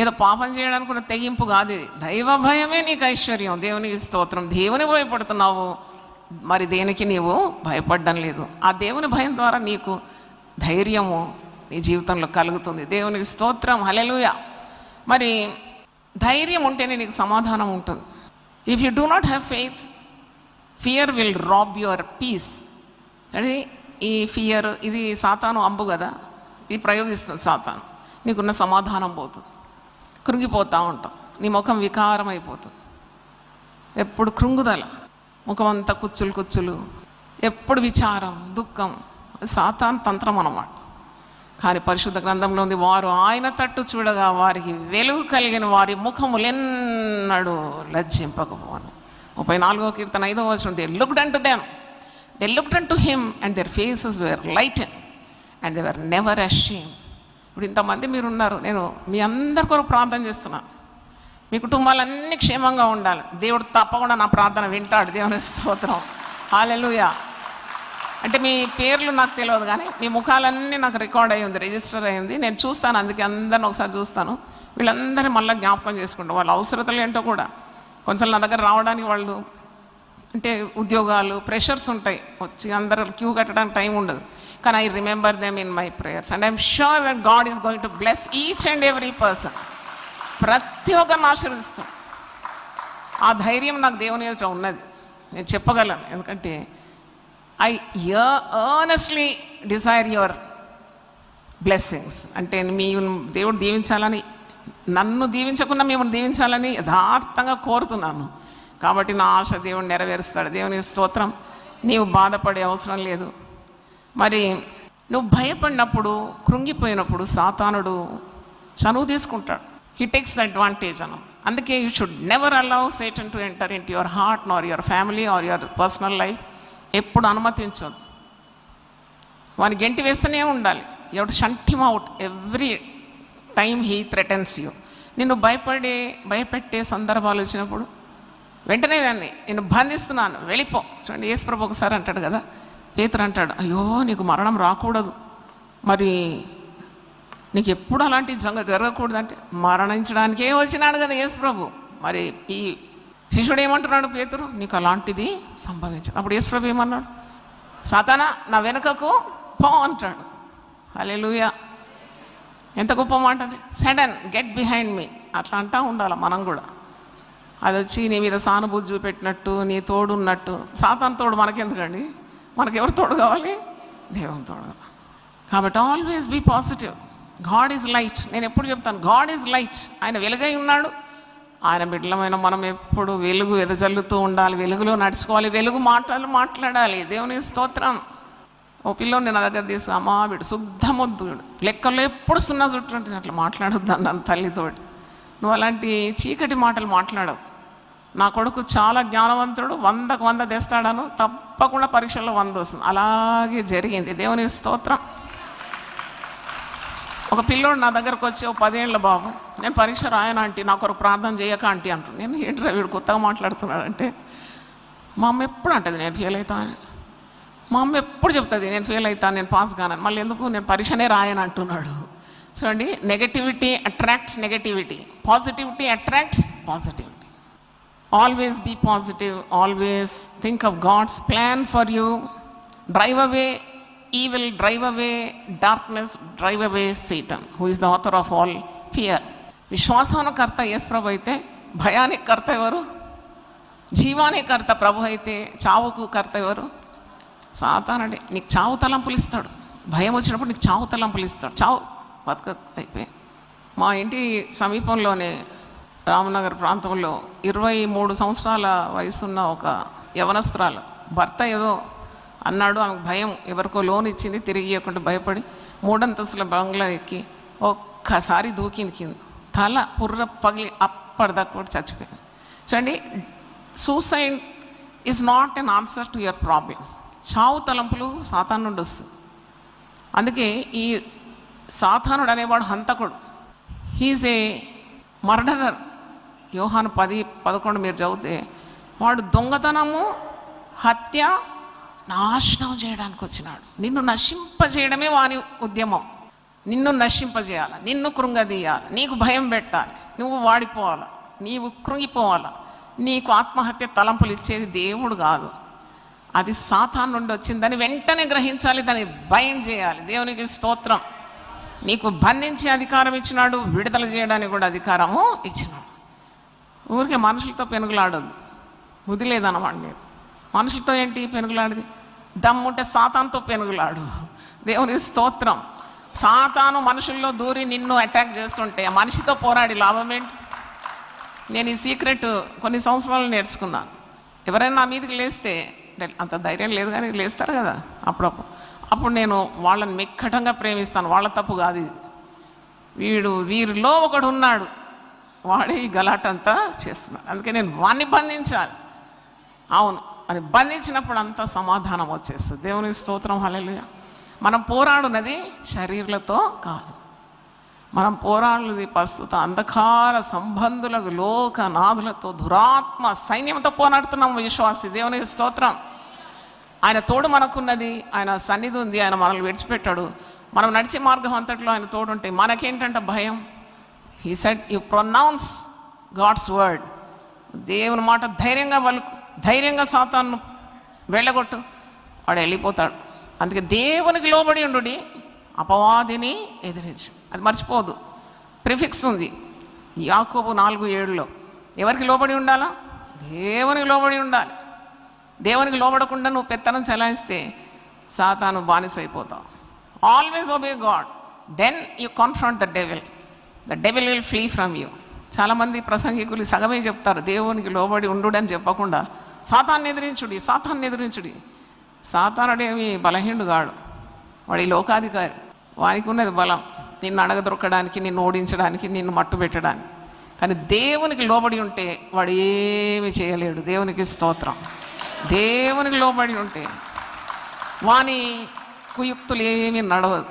ఏదో పాపం చేయడానికి ఉన్న తెగింపు కాదు. ఇది దైవ భయమే నీకు ఐశ్వర్యం. దేవునికి స్తోత్రం. దేవుని భయపడుతున్నావు, మరి దేనికి నీవు భయపడడం లేదు. ఆ దేవుని భయం ద్వారా నీకు ధైర్యము నీ జీవితంలో కలుగుతుంది. దేవునికి స్తోత్రం. హల్లెలూయా. మరి ధైర్యం ఉంటేనే నీకు సమాధానం ఉంటుంది. If you do not have faith, fear will rob your peace. అంటే ఈ ఫియర్ ఇది సాతాను అంబు కదా, ఇది ప్రయోగిస్తుంది సాతాను. నీకున్న సమాధానం పోతుంది, కృంగిపోతూ ఉంటాం, నీ ముఖం వికారం అయిపోతుంది, ఎప్పుడు కృంగుదల, ముఖం అంతా కుచ్చులు, ఎప్పుడు విచారం, దుఃఖం. అది సాతాను తంత్రం అన్నమాట. కానీ పరిశుద్ధ గ్రంథంలో ఉంది, వారు ఆయన తట్టు చూడగా వారికి వెలుగు కలిగిన వారి ముఖములెన్నడూ లజ్జింపకపోను. 34వ కీర్తన 5వ వచనం, they looked unto them, they looked unto him and their faces were lighten and they were never ashamed. ఇప్పుడు ఇంతమంది మీరు ఉన్నారు, నేను మీ అందరి కొరకు ప్రార్థన చేస్తున్నాను. మీ కుటుంబాలన్నీ క్షేమంగా ఉండాలి. దేవుడు తప్పకుండా నా ప్రార్థన వింటాడు. దేవుని స్తోత్రం. హల్లెలూయా. అంటే మీ పేర్లు నాకు తెలియదు, కానీ మీ ముఖాలన్నీ నాకు రికార్డ్ అయ్యి ఉంది, రిజిస్టర్ అయ్యింది. నేను చూస్తాను, అందుకే అందరిని ఒకసారి చూస్తాను. వీళ్ళందరినీ మళ్ళీ జ్ఞాపకం చేసుకుంటాం. వాళ్ళ అవసరతలు ఏంటో కూడా. కొంచెం నా దగ్గర రావడానికి వాళ్ళు అంటే ఉద్యోగాలు, ప్రెషర్స్ ఉంటాయి, వచ్చి అందరూ క్యూ కట్టడానికి టైం ఉండదు. కానీ I remember them in my prayers and I'm sure that God is going to bless each and every person. ప్రతి ఒక్కరిని ఆశీర్వదిస్తాం. ఆ ధైర్యం నాకు దేవుని ఎదుట ఉన్నది, నేను చెప్పగలను. ఎందుకంటే I earnestly desire your blessings. అంటే మీ దేవుడు దీవించాలని, నన్ను దీవించకుండా మిమ్మల్ని దీవించాలని యథార్థంగా కోరుతున్నాను. కాబట్టి నా ఆశ దేవుడు నెరవేరుస్తాడు. దేవుని స్తోత్రం. నీవు బాధపడే అవసరం లేదు. మరి నువ్వు భయపడినప్పుడు, కృంగిపోయినప్పుడు సాతానుడు చనువు తీసుకుంటాడు. హీ టేక్స్ ద అడ్వాంటేజ్ అనం. అందుకే you should never allow Satan to enter in to your heart nor your family or your personal life. ఎప్పుడు అనుమతించదు. వాని గెంటి వేస్తూనే ఉండాలి. You have to shunt him out every time he threatens you. నిన్ను భయపెట్టే సందర్భాలు వచ్చినప్పుడు వెంటనే దాన్ని నేను బంధిస్తున్నాను, వెళ్ళిపో. చూడండి, యేసు ప్రభు ఒకసారి అంటాడు కదా, పేతురు అంటాడు, అయ్యో నీకు మరణం రాకూడదు, మరి నీకు ఎప్పుడు అలాంటి జరగకూడదు అంటే, మరణించడానికే వచ్చినాడు కదా యేసు ప్రభు. మరి ఈ శిష్యుడు ఏమంటున్నాడు, పేతురు నీకు అలాంటిది సంభవించదు. అప్పుడు యేసు ప్రభు ఏమన్నాడు, సాతానా నా వెనుకకు పో అంటాడు. హల్లెలూయా. ఎంత గొప్ప మాట అది. సడన్ గెట్ బిహైండ్ మీ అట్లా అంటా ఉండాలి మనం కూడా. అది వచ్చి నీ మీద సానుభూతి చూపెట్టినట్టు, నీ తోడు ఉన్నట్టు. సాతాను తోడు మనకెందుకండి, మనకెవరు తోడు కావాలి? దేవుని తోడు. కాబట్టి always be positive. God is light. నేను ఎప్పుడు చెప్తాను, గాడ్ ఈజ్ లైట్. ఆయన వెలుగై ఉన్నాడు. ఆయన బిడ్డలమైన మనం ఎప్పుడు వెలుగు వెదజల్లుతూ ఉండాలి, వెలుగులో నడుచుకోవాలి, వెలుగు మాట్లాడాలి. దేవుని స్తోత్రం. ఓ పిల్లోని నా దగ్గర తీసు, అమ్మా వీడు శుద్ధమొద్దు, లెక్కల్లో ఎప్పుడు సున్నా చుట్టూ అట్లా మాట్లాడొద్దు అన్నాను తల్లితోటి. నువ్వు అలాంటి చీకటి మాటలు మాట్లాడవు. నా కొడుకు చాలా జ్ఞానవంతుడు, 100కు 100 తెస్తాడను, తప్పకుండా పరీక్షల్లో 100 వస్తుంది. అలాగే జరిగింది. దేవుని స్తోత్రం. ఒక పిల్లోడు నా దగ్గరకు వచ్చి, 10 ఏళ్ళ బాబు, నేను పరీక్ష రాయను ఆంటీ, నా కొరకు ప్రార్థన చేయక ఆంటీ అంటాడు. నేను ఏంట్రా వీడు కొత్తగా మాట్లాడుతున్నాడంటే, మా అమ్మ ఎప్పుడు అంటుంది నేను ఫెయిల్ అవుతాను, మా అమ్మ ఎప్పుడు చెప్తుంది నేను ఫెయిల్ అవుతాను, నేను పాస్ కాను, మళ్ళీ ఎందుకు నేను పరీక్షనే రాయను అంటున్నాడు. చూడండి, negativity attracts negativity, positivity attracts positivity. Always be positive, always think of God's plan for you. Drive away evil, drive away darkness, drive away Satan, who is the author of all fear. విశ్వాసానికి కర్త యేసు ప్రభు అయితే భయానికి కర్త ఎవరు? జీవానికి కర్త ప్రభు అయితే చావుకు కర్త ఎవరు? సాతానుడే. నీకు చావు తలంపులు ఇస్తాడు. భయం వచ్చినప్పుడు నీకు చావు తలంపులు ఇస్తాడు. చావు బతక అయిపోయి. మా ఇంటి సమీపంలోనే రామనగర్ ప్రాంతంలో 23 సంవత్సరాల వయసున్న ఒక యవనస్త్రాలు భర్త ఏదో అన్నాడు, ఆమెకు భయం, ఎవరికో లోన్ ఇచ్చింది తిరిగి ఇవ్వకుండా భయపడి 3 అంతస్తుల బంగ్లా ఎక్కి ఒక్కసారి దూకింది కింద, తల పుర్ర పగిలి అప్పటిదాకా కూడా చచ్చిపోయింది. చూడండి, suicide is not an answer to your problems. చావు తలంపులు సాతాను నుండి వస్తుంది. అందుకే ఈ సాతానుడు అనేవాడు హంతకుడు. He's a murderer. యోహాను 10:11 మీరు చదివితే, వాడు దొంగతనము, హత్య, నాశనం చేయడానికి వచ్చినాడు. నిన్ను నశింపజేయడమే వాని ఉద్యమం. నిన్ను నశింపజేయాలి, నిన్ను కృంగదీయాలి, నీకు భయం పెట్టాలి, నువ్వు వాడిపోవాలి, నీవు కృంగిపోవాలి. నీకు ఆత్మహత్య తలంపులు ఇచ్చేది దేవుడు కాదు, అది సాతాను నుండి వచ్చిందని వెంటనే గ్రహించాలి, దాన్ని బైండ్ చేయాలి. దేవునికి స్తోత్రం. నీకు బంధించే అధికారం ఇచ్చినాడు, విడుదల చేయడానికి కూడా అధికారము ఇచ్చినాడు. ఊరికే మనుషులతో పెనుగులాడదు, బుద్ధి లేదన్నమాట. లేదు, మనుషులతో ఏంటి పెనుగులాడది? దమ్ముంటే సాతానుతో పెనుగులాడు. దేవునికి స్తోత్రం. సాతాను మనుషుల్లో దూరి నిన్ను అటాక్ చేస్తుంటే ఆ మనిషితో పోరాడి లాభం ఏంటి? నేను ఈ సీక్రెట్ కొన్ని సంవత్సరాలు నేర్చుకున్నాను. ఎవరైనా నా మీదకి లేస్తే, అంత ధైర్యం లేదు కానీ లేస్తారు కదా అప్పుడప్పుడు, అప్పుడు నేను వాళ్ళని మిక్కటంగా ప్రేమిస్తాను. వాళ్ళ తప్పు కాదు ఇది, వీరిలో ఒకడు ఉన్నాడు, వాడే ఈ గలాటంతా చేస్తున్నాడు, అందుకే నేను వాడిని బంధించాలి. అవును అని బంధించినప్పుడు అంతా సమాధానం వచ్చేస్తుంది. దేవునికి స్తోత్రం. హల్లెలూయా. మనం పోరాడున్నది శరీరులతో కాదు, మనం పోరాడున్నది ప్రస్తుత అంధకార సంబంధులకు, లోకనాథులతో, దురాత్మ సైన్యంతో పోరాడుతున్నాం విశ్వాసి. దేవునికి స్తోత్రం. ఆయన తోడు మనకున్నది, ఆయన సన్నిధి ఉంది, ఆయన మనల్ని విడిచిపెట్టాడు. మనం నడిచే మార్గం అంతట్లో ఆయన తోడుంటే మనకేంటంటే భయం. He said, you pronounce God's word. దేవుని మాట ధైర్యంగా పలుకు, ధైర్యంగా సాతాను వెళ్ళగొట్టు, వాడు వెళ్ళిపోతాడు. అందుకే దేవునికి లోబడి ఉండు, అపవాదిని ఎదిరించు. అది మర్చిపోదు. ప్రిఫిక్స్ ఉంది యాకోబు 4:7. ఎవరికి లోబడి ఉండాలా? దేవునికి లోబడి ఉండాలి. దేవునికి లోబడకుండా నువ్వు పెత్తనం చెలాయిస్తే సాతాను బానిస అయిపోతావు. Always obey God, then you confront the devil will flee from you. చాలామంది ప్రసంగికులు సగమే చెప్తారు, దేవునికి లోబడి ఉండుడని చెప్పకుండా సాతాన్ని ఎదిరించుడి, సాతాన్ని ఎదిరించుడి. సాతానుడేమి బలహీనుడు కాడు, వాడి లోకాధికారి. వానికి ఉన్నది బలం, నిన్ను అడగదొరకడానికి, నిన్ను ఓడించడానికి, నిన్ను మట్టు పెట్టడానికి. కానీ దేవునికి లోబడి ఉంటే వాడు ఏమి చేయలేడు. దేవునికి స్తోత్రం. దేవునికి లోబడి ఉంటే వాని కుయుక్తులు ఏమీ నడవదు,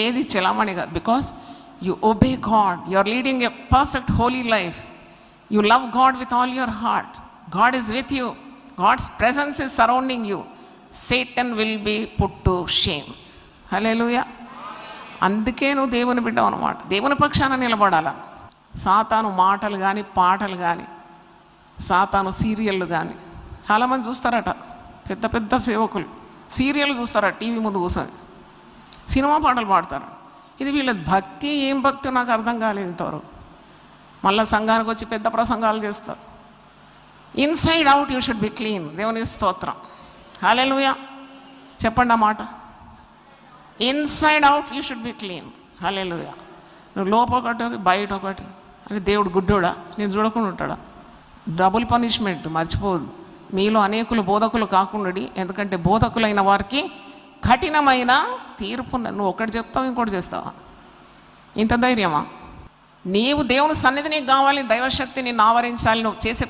ఏది చెలామణి కాదు. Because you obey God, you are leading a perfect holy life, you love God with all your heart, God is with you, God's presence is surrounding you, Satan will be put to shame. Hallelujah. అందుకే నువ్వు దేవుని బిడ్డవు అన్నమాట, దేవుని పక్షాన నిలబడాల. సాతాను మాటలు కానీ, పాటలు కానీ, సాతాను సీరియళ్ళు కానీ, చాలామంది చూస్తారట, పెద్ద పెద్ద సేవకులు సీరియల్ చూస్తారట, టీవీ ముందు కూర్చొని సినిమా పాటలు పాడతారు. ఇది వీళ్ళ భక్తి, ఏం భక్తి నాకు అర్థం కాలేదు ఇంతవరకు. మళ్ళీ సంఘానికి వచ్చి పెద్ద ప్రసంగాలు చేస్తారు. Inside out you should be clean. దేవునికి స్తోత్రం. హల్లెలూయా. చెప్పండి ఆ మాట. Inside out you should be clean. Hallelujah. నువ్వు లోపొకటి బయట ఒకటి అని దేవుడు గుడ్డోడా? నేను చూడకుండా ఉంటాడా? డబుల్ పనిష్మెంట్ మర్చిపోదు. మీలో అనేకులు బోధకులు కాకుండా, ఎందుకంటే బోధకులైన వారికి కఠినమైన తీర్పు. నువ్వు ఒకటి చెప్తావు, ఇంకోటి చేస్తావా? ఇంత ధైర్యమా? నీవు దేవుని సన్నిధి నీకు కావాలి, దైవశక్తి నిన్ను ఆవరించాలి. నువ్వు చేసే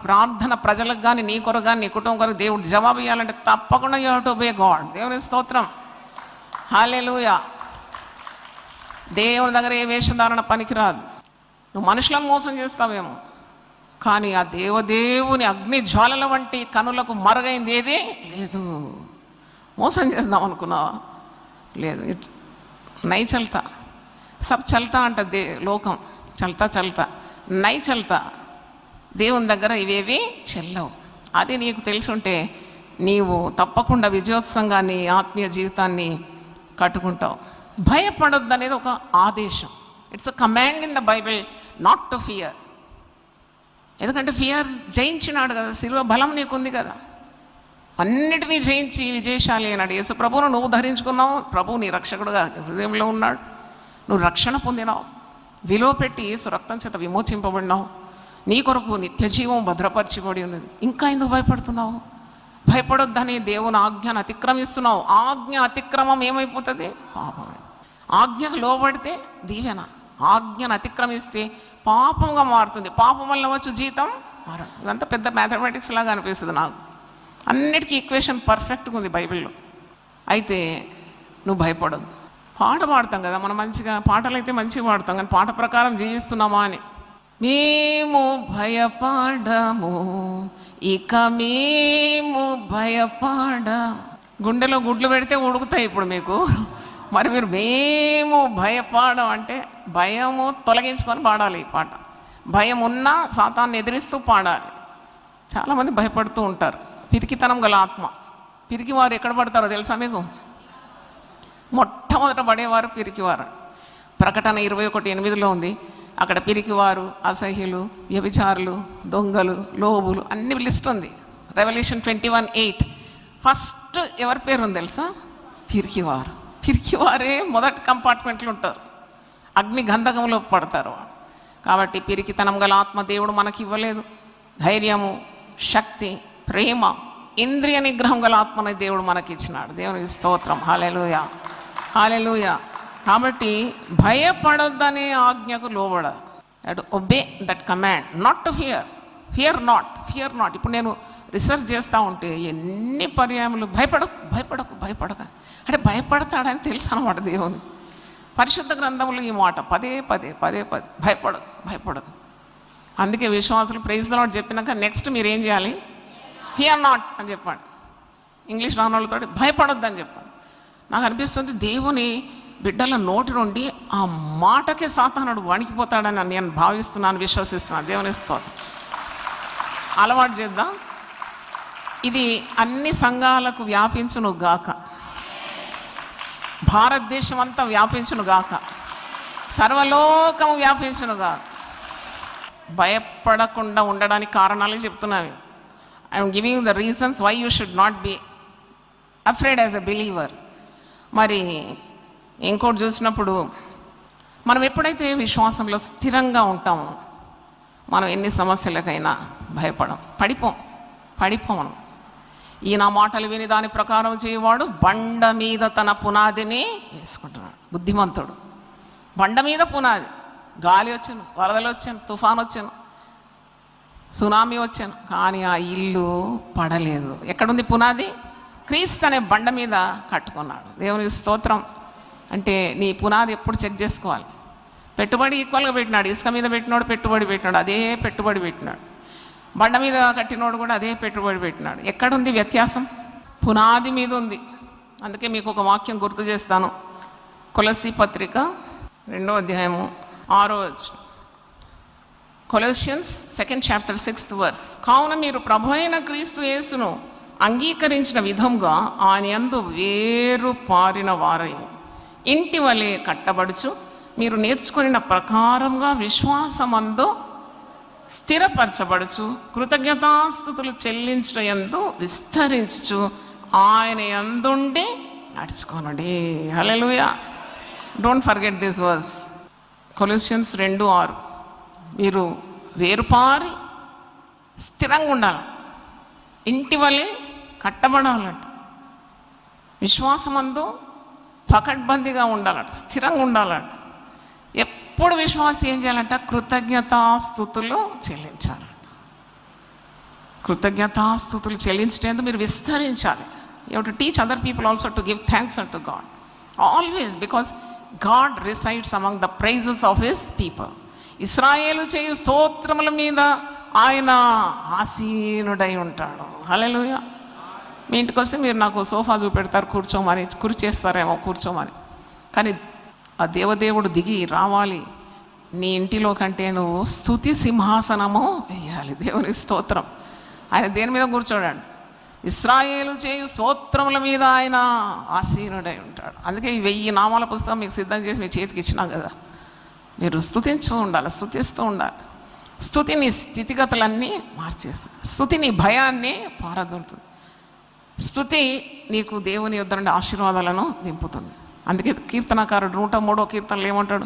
ప్రార్థన ప్రజలకు కానీ, నీ కొరకు కానీ, నీ కుటుంబం కొరకు దేవుడు జవాబు ఇవ్వాలంటే తప్పకుండా you have to obey God. దేవుని స్తోత్రం, హల్లెలూయా. దేవుని దగ్గర ఏ వేషధారణ పనికిరాదు. నువ్వు మనుషులను మోసం చేస్తావేమో, కానీ ఆ దేవుని అగ్ని జ్వాలల వంటి కనులకు మరుగైంది ఏది లేదు. మోసం చేద్దాం అనుకున్నావా? లేదు. నై చల్తా సబ్ చల్తా అంటది లోకం, చల్తా నై చల్తా. దేవుని దగ్గర ఇవేవి చెల్లవు. అది నీకు తెలుసుంటే నీవు తప్పకుండా విజయోత్సవంగా నీ ఆత్మీయ జీవితాన్ని కట్టుకుంటావు. భయపడొద్దు అనేది ఒక ఆదేశం. It's a command in the Bible not to fear. ఎందుకంటే ఫియర్ జయించినాడు కదా, శిలువ బలం నీకుంది కదా. అన్నిటినీ జయించి విజయశాలి అయినాడు యేసు ప్రభువును నువ్వు ధరించుకున్నావు. ప్రభువు నీ రక్షకుడుగా హృదయంలో ఉన్నాడు. నువ్వు రక్షణ పొందినావు, విలువ పెట్టి యేసు రక్తం చేత విమోచింపబడినావు. నీ కొరకు నిత్య జీవం భద్రపరచబడి ఉన్నది. ఇంకా ఎందుకు భయపడుతున్నావు? భయపడొద్దని దేవుని ఆజ్ఞను అతిక్రమిస్తున్నావు. ఆజ్ఞ అతిక్రమం ఏమైపోతుంది? పాపం. ఆజ్ఞకు లోబడితే దీవెన, ఆజ్ఞను అతిక్రమిస్తే పాపంగా మారుతుంది. పాపం వల్ల వచ్చు జీతం మరణం. ఇదంతా పెద్ద మ్యాథమెటిక్స్ లాగా అనిపిస్తుంది నాకు. అన్నిటికీ ఈక్వేషన్ పర్ఫెక్ట్గా ఉంది బైబిల్లో. అయితే నువ్వు భయపడదు. పాట పాడతాం కదా మనం, మంచిగా పాటలు అయితే మంచిగా పాడతాం, కానీ పాట ప్రకారం జీవిస్తున్నామా అని. మేము భయపడము, ఇక మేము భయపడము. గుండెలో గుడ్లు పెడితే ఉడుకుతాయి ఇప్పుడు మీకు. మరి మీరు మేము భయపడం అంటే భయము తొలగించుకొని పాడాలి ఈ పాట. భయం ఉన్నా సాతాన్ని ఎదిరిస్తూ పాడాలి. చాలామంది భయపడుతూ ఉంటారు. పిరికితనం గల ఆత్మ. పిరికివారు ఎక్కడ పడతారో తెలుసా మీకు? మొట్టమొదట పడేవారు పిరికివారు. ప్రకటన 21:8 ఉంది. అక్కడ పిరికివారు, అసహ్యులు, వ్యభిచారులు, దొంగలు, లోబులు అన్ని లిస్ట్ ఉంది. రెవల్యూషన్ 21:8 ఫస్ట్ ఎవరి పేరు ఉంది తెలుసా? పిరికివారు. పిరికివారే మొదటి కంపార్ట్మెంట్లు ఉంటారు, అగ్ని గంధకంలో పడతారు. కాబట్టి పిరికితనం గల ఆత్మ దేవుడు మనకి ఇవ్వలేదు. ధైర్యము, శక్తి, ప్రేమ, ఇంద్రియ నిగ్రహం గల ఆత్మని దేవుడు మనకి ఇచ్చినాడు. దేవునికి స్తోత్రం, హల్లెలూయా, హల్లెలూయా. కాబట్టి భయపడొద్దనే ఆజ్ఞకు లోబడ. Obey that command, not to fear. Fear not. ఇప్పుడు నేను రీసెర్చ్ చేస్తూ ఉంటే ఎన్ని పర్యాయములు భయపడక అంటే భయపడతాడని తెలుసు అనమాట దేవుని. పరిశుద్ధ గ్రంథములు ఈ మాట పదే పదే భయపడదు. అందుకే విశ్వాసులు ప్రైజ్ ది లార్డ్ చెప్పినాక నెక్స్ట్ మీరు ఏం చేయాలి? ఫియర్ నాట్ అని చెప్పండి. ఇంగ్లీష్ రాని వాళ్ళతో భయపడొద్దని చెప్పండి. నాకు అనిపిస్తుంది దేవుని బిడ్డల నోటి నుండి ఆ మాటకే సాతానుడు వణికిపోతాడని నేను భావిస్తున్నాను, విశ్వసిస్తున్నాను. దేవుని స్తోత్రం. అలవాటు చేద్దాం. ఇది అన్ని సంఘాలకు వ్యాపించును గాక, భారతదేశం అంతా వ్యాపించును గాక, సర్వలోకము వ్యాపించును గాక. భయపడకుండా ఉండడానికి కారణాలు చెప్తున్నాను. I'm giving the reasons why you should not be afraid as a believer. మరి ఇంకోటి చూసినప్పుడు మనం ఎప్పుడైతే విశ్వాసంలో స్థిరంగా ఉంటామో మనం ఎన్ని సమస్యలకైనా పడిపోం. ఈ నా మాటలు విని దాని ప్రకారం చేయవాడు బండ మీద తన పునాదిని వేసుకుంటున్నాడు. బుద్ధిమంతుడు. బండ మీద పునాది. గాలి వచ్చాను, వరదలు వచ్చాను, తుఫాను వచ్చాను, సునామీ వచ్చాను, కానీ ఆ ఇల్లు పడలేదు. ఎక్కడుంది పునాది? క్రీస్తు అనే బండ మీద కట్టుకున్నాడు. దేవునికి స్తోత్రం. అంటే నీ పునాది ఎప్పుడు చెక్ చేసుకోవాలి. పెట్టుబడి ఈక్వల్గా పెట్టినాడు. ఇసుక మీద పెట్టినాడు పెట్టుబడి పెట్టినాడు, అదే పెట్టుబడి పెట్టినాడు. బండ మీద కట్టినోడు కూడా అదే పెట్టుబడి పెట్టినాడు. ఎక్కడుంది వ్యత్యాసం? పునాది మీద ఉంది. అందుకే మీకు ఒక వాక్యం గుర్తు చేస్తాను. కొలస్సీ పత్రిక 2వ అధ్యాయము 6వ వచనం. కొలొసియన్స్ 2nd chapter 6th verse. కావున మీరు ప్రభు అయిన క్రీస్తు యేసును అంగీకరించిన విధంగా ఆయన యందు వేరు పారిన వారై ఇంటి వలె కట్టబడుచు మీరు నేర్చుకున్న ప్రకారంగా విశ్వాసమందు స్థిరపరచబడుచు కృతజ్ఞతాస్తుతులు చెల్లించడం యందు విస్తరించు ఆయన యందుండి నడుచుకోనండి. Hallelujah. Don't forget this verse. Colossians 2:6. మీరు వేరుపారి స్థిరంగా ఉండాలి, ఇంటి వలె కట్టబడాలంట. విశ్వాసమందు పకడ్బందీగా ఉండాలంట, స్థిరంగా ఉండాలంట. ఎప్పుడు విశ్వాసి ఏం చేయాలంట? కృతజ్ఞతాస్తుతులు చెల్లించాలి. కృతజ్ఞతాస్తుతులు చెల్లించడానికి మీరు విస్తరించాలి. You have to teach other people also to give thanks unto God always, because God resides among the praises of his people. ఇశ్రాయేలు చేయు స్తోత్రముల మీద ఆయన ఆసీనుడై ఉంటాడు. హల్లెలూయా. మీ ఇంటికి వస్తే మీరు నాకు సోఫా చూపెడతారు, కూర్చోమని, చేస్తారేమో కూర్చోమని. కానీ ఆ దేవదేవుడు దిగి రావాలి నీ ఇంటిలో కంటే నువ్వు స్తుతి సింహాసనము వేయాలి. దేవుని స్తోత్రం. ఆయన దేని మీద కూర్చోడండి? ఇశ్రాయేలు చేయు స్తోత్రముల మీద ఆయన ఆసీనుడై ఉంటాడు. అందుకే ఈ 1000 నామాల పుస్తకం మీకు సిద్ధం చేసి మీ చేతికి ఇచ్చినాం కదా. మీరు స్తుతించు ఉండాలి, స్తుతిస్తూ ఉండాలి. స్తుతి నీ స్థితిగతులన్నీ మార్చేస్తుంది. స్తుతి నీ భయాన్ని పారదోలుతుంది. స్తుతి నీకు దేవుని యొద్ద నుండి ఆశీర్వాదాలను దింపుతుంది. అందుకే కీర్తనకారుడు 103వ కీర్తనలు ఏమంటాడు?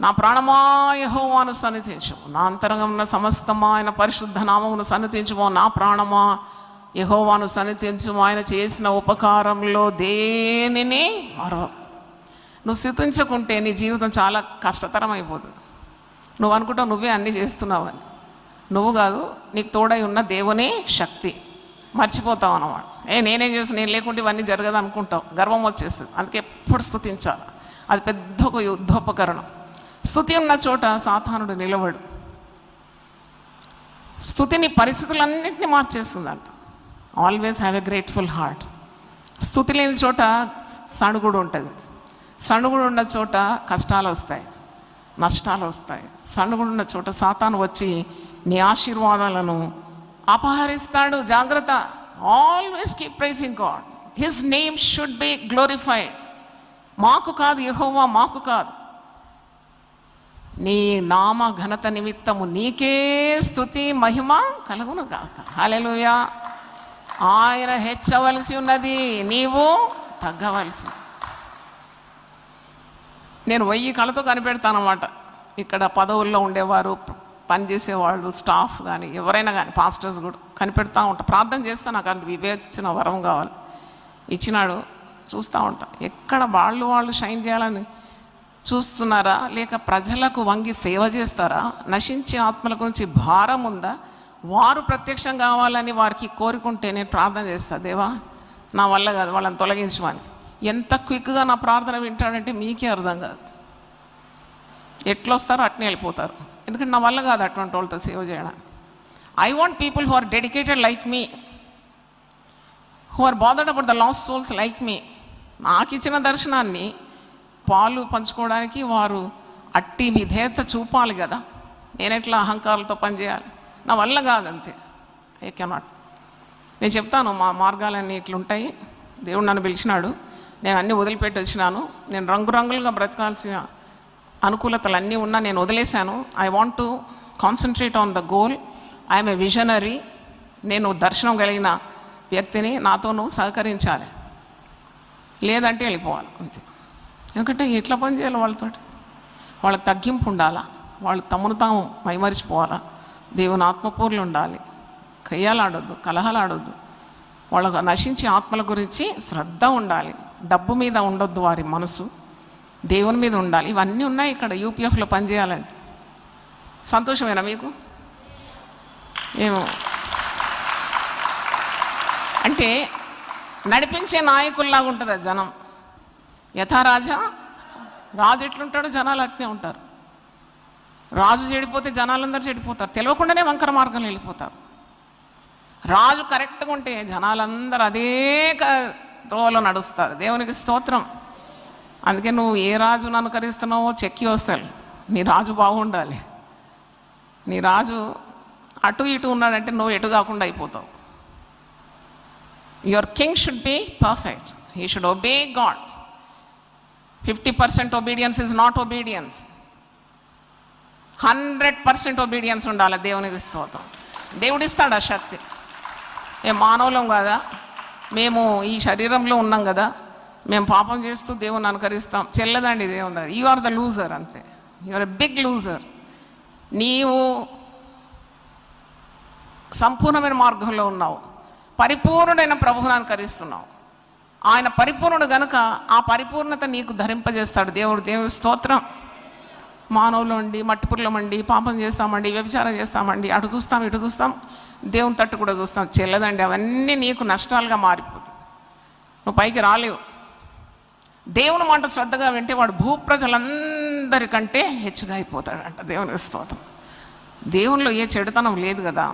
నా ప్రాణమా యెహోవాను సన్నిధించుము, నా అంతరంగం ఉన్న సమస్తమా ఆయన పరిశుద్ధ నామమును సన్నిధించుము. నా ప్రాణమా యెహోవాను సన్నిధించుము, ఆయన చేసిన ఉపకారంలో దేనిని మరవకు. నువ్వు స్తుతించకుంటే నీ జీవితం చాలా కష్టతరం అయిపోతుంది. నువ్వు అనుకుంటావు నువ్వే అన్నీ చేస్తున్నావు అని. నువ్వు కాదు, నీకు తోడై ఉన్న దేవుని శక్తి మర్చిపోతావు అన్నమాట. నేనేం చేస్తాను, నేను లేకుంటే ఇవన్నీ జరగదు అనుకుంటావు, గర్వం వచ్చేస్తుంది. అందుకే ఎప్పుడు స్తుతించాలి. అది పెద్ద ఒక యుద్ధోపకరణం. స్తుతి ఉన్న చోట సాతానుడు నిలవడు. స్తుతిని పరిస్థితులన్నింటినీ మార్చేస్తుందంట. Always have a grateful heart. స్తుతి లేని చోట సణుగుడు ఉంటుంది. సణుగుడు ఉన్న చోట కష్టాలు వస్తాయి, నష్టాలు వస్తాయి. సణుగుడు ఉన్న చోట సాతాను వచ్చి నీ ఆశీర్వాదాలను అపహరిస్తాడు. జాగ్రత్త. Always keep pricing God. His name should be glorified. మాకు కాదు, యెహోవా మాకు కాదు, నీ నామ ఘనత నిమిత్తము నీకే స్తుతి మహిమ కలుగును గాక. హల్లెలూయా. ఆయన హెచ్చవలసి ఉన్నది, నీవు తగ్గవలసి. నేను 1000 కళ్ళతో కనిపెడతానమాట. ఇక్కడ పదవుల్లో ఉండేవారు, పనిచేసేవాళ్ళు, స్టాఫ్ కానీ ఎవరైనా కానీ, పాస్టర్స్ కూడా కనిపెడతా ఉంటా. ప్రార్థన చేస్తా, నాకు అంటే వివేచన వరం కావాలి. ఇచ్చినాడు, చూస్తూ ఉంటా. ఎక్కడ వాళ్ళు షైన్ చేయాలని చూస్తున్నారా, లేక ప్రజలకు వంగి సేవ చేస్తారా, నశించే ఆత్మల గురించి భారం ఉందా, వారు ప్రత్యక్షం కావాలని వారికి కోరుకుంటే నేను ప్రార్థన చేస్తా. దేవా నా వల్ల కాదు, వాళ్ళని తొలగించమని. ఎంత క్విక్గా నా ప్రార్థన వింటాడంటే మీకే అర్థం కాదు. ఎట్లొస్తారో అట్నే వెళ్ళిపోతారు. ఎందుకంటే నా వల్ల కాదు అటువంటి వాళ్ళతో సేవ చేయడానికి. I want people who are dedicated like me, who are bothered about the lost souls like me. నాకు ఇచ్చిన దర్శనాన్ని పాలు పంచుకోవడానికి వారు అట్టి విధేయత చూపాలి కదా. నేను ఎట్లా అహంకారాలతో పనిచేయాలి? నా వల్ల కాదు, అంతే. I cannot. నేను చెప్తాను, మా మార్గాలన్నీ ఇట్లుంటాయి. దేవుడు నన్ను పిలిచినాడు, నేను అన్నీ వదిలిపెట్టి వచ్చినాను. నేను రంగురంగులుగా బ్రతకాల్సిన అనుకూలతలు అన్నీ ఉన్నా నేను వదిలేశాను. I want to concentrate on the goal. I'm a visionary. నేను దర్శనం కలిగిన వ్యక్తిని, నాతో నువ్వు సహకరించాలి, లేదంటే వెళ్ళిపోవాలి, అంతే. ఎందుకంటే ఎట్లా పని చేయాలి వాళ్ళతో? వాళ్ళకి తగ్గింపు ఉండాలా, వాళ్ళు తమను తాము మైమరిచిపోవాలా, దేవుని ఆత్మపూర్లు ఉండాలి, కయ్యాలాడొద్దు, కలహలాడొద్దు, వాళ్ళకు నశించే ఆత్మల గురించి శ్రద్ధ ఉండాలి, డబ్బు మీద ఉండొద్దు వారి మనసు, దేవుని మీద ఉండాలి. ఇవన్నీ ఉన్నాయి ఇక్కడ యూపీఎఫ్లో పనిచేయాలంటే. సంతోషమేనా మీకు? ఏమో అంటే నడిపించే నాయకుల్లాగా ఉంటుంది ఆ జనం. యథారాజా, రాజు ఎట్లుంటాడో జనాలు అట్నే ఉంటారు. రాజు చెడిపోతే జనాలందరూ చెడిపోతారు, తెలియకుండానే వంకర మార్గంలో వెళ్ళిపోతారు. రాజు కరెక్ట్గా ఉంటే జనాలందరూ అదే త్రోవలో నడుస్తారు. దేవునికి స్తోత్రం. అందుకే నువ్వు ఏ రాజును అనుకరిస్తున్నావో చెక్కి వస్తాడు. నీ రాజు బాగుండాలి. నీ రాజు అటు ఇటు ఉన్నాడంటే నువ్వు ఎటు కాకుండా అయిపోతావు. Your king should be perfect. He should obey God. 50% obedience is not obedience. 100% obedience ఉండాలి. దేవునికి స్తోత్రం. దేవుడిస్తాడు ఆ శక్తి. మానవులం కదా, మేము ఈ శరీరంలో ఉన్నాం కదా, మేము పాపం చేస్తూ దేవుని అనుకరిస్తాం. చెల్లదండి దేవుని దగ్గర. యు ఆర్ ద లూజర్, అంతే. You are a big loser. నీవు సంపూర్ణమైన మార్గంలో ఉన్నావు, పరిపూర్ణుడైన ప్రభువుని అనుకరిస్తున్నావు. ఆయన పరిపూర్ణుడు గనుక ఆ పరిపూర్ణత నీకు ధరింపజేస్తాడు దేవుడు. దేవుని స్తోత్రం. మానవులు అండి, మట్టిపుర్లమండి, పాపం చేస్తామండి, వ్యభిచారం చేస్తామండి, అటు చూస్తాం ఇటు చూస్తాం, దేవుని తట్టు కూడా చూస్తాం. చెల్లదండి, అవన్నీ నీకు నష్టాలుగా మారిపోతాయి. నువ్వు పైకి రాలేవు. దేవుని మాట శ్రద్ధగా వింటే వాడు భూప్రజలందరికంటే హెచ్చుగా అయిపోతాడంట. దేవునికి స్తోత్రం. దేవునిలో ఏ చెడుతనం లేదు కదా,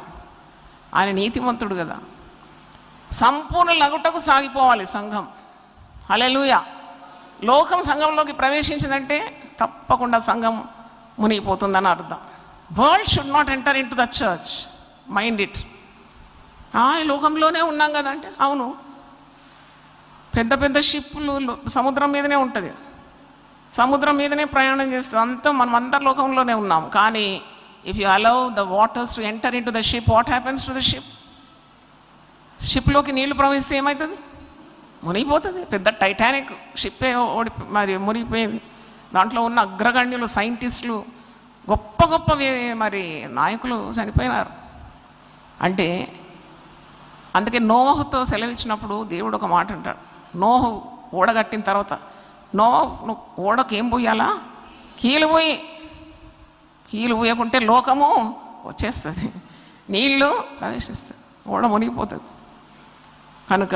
ఆయన నీతిమంతుడు కదా. సంపూర్ణ లగుటకు సాగిపోవాలి సంఘం. హల్లెలూయా. లోకం సంఘంలోకి ప్రవేశించిందంటే తప్పకుండా సంఘం మునిగిపోతుందని అర్థం. World should not enter in to the church, mind it. లోకంలోనే ఉన్నాం కదా అంటే అవును, పెద్ద పెద్ద షిప్పులు సముద్రం మీదనే ఉంటుంది, సముద్రం మీదనే ప్రయాణం చేస్తుంది, అంతా మనం అందరి లోకంలోనే ఉన్నాం. కానీ if you allow the waters to enter in to the ship, what happens to the ship? షిప్లోకి నీళ్లు ప్రవహిస్తే ఏమవుతుంది? మునిగిపోతుంది. పెద్ద టైటానిక్ షిప్పే మరి మునిగిపోయింది. దాంట్లో ఉన్న అగ్రగణ్యులు, సైంటిస్టులు, గొప్ప గొప్ప మరి నాయకులు చనిపోయినారు. అంటే అందుకే నోహుతో సెలవిచ్చినప్పుడు దేవుడు ఒక మాట అంటాడు. నోహు ఓడగట్టిన తర్వాత, నువ్వు ఓడకు ఏం పోయాలా? కీలు పోయకుంటే లోకము వచ్చేస్తుంది, నీళ్ళు ప్రవేశిస్తుంది, ఓడ మునిగిపోతుంది. కనుక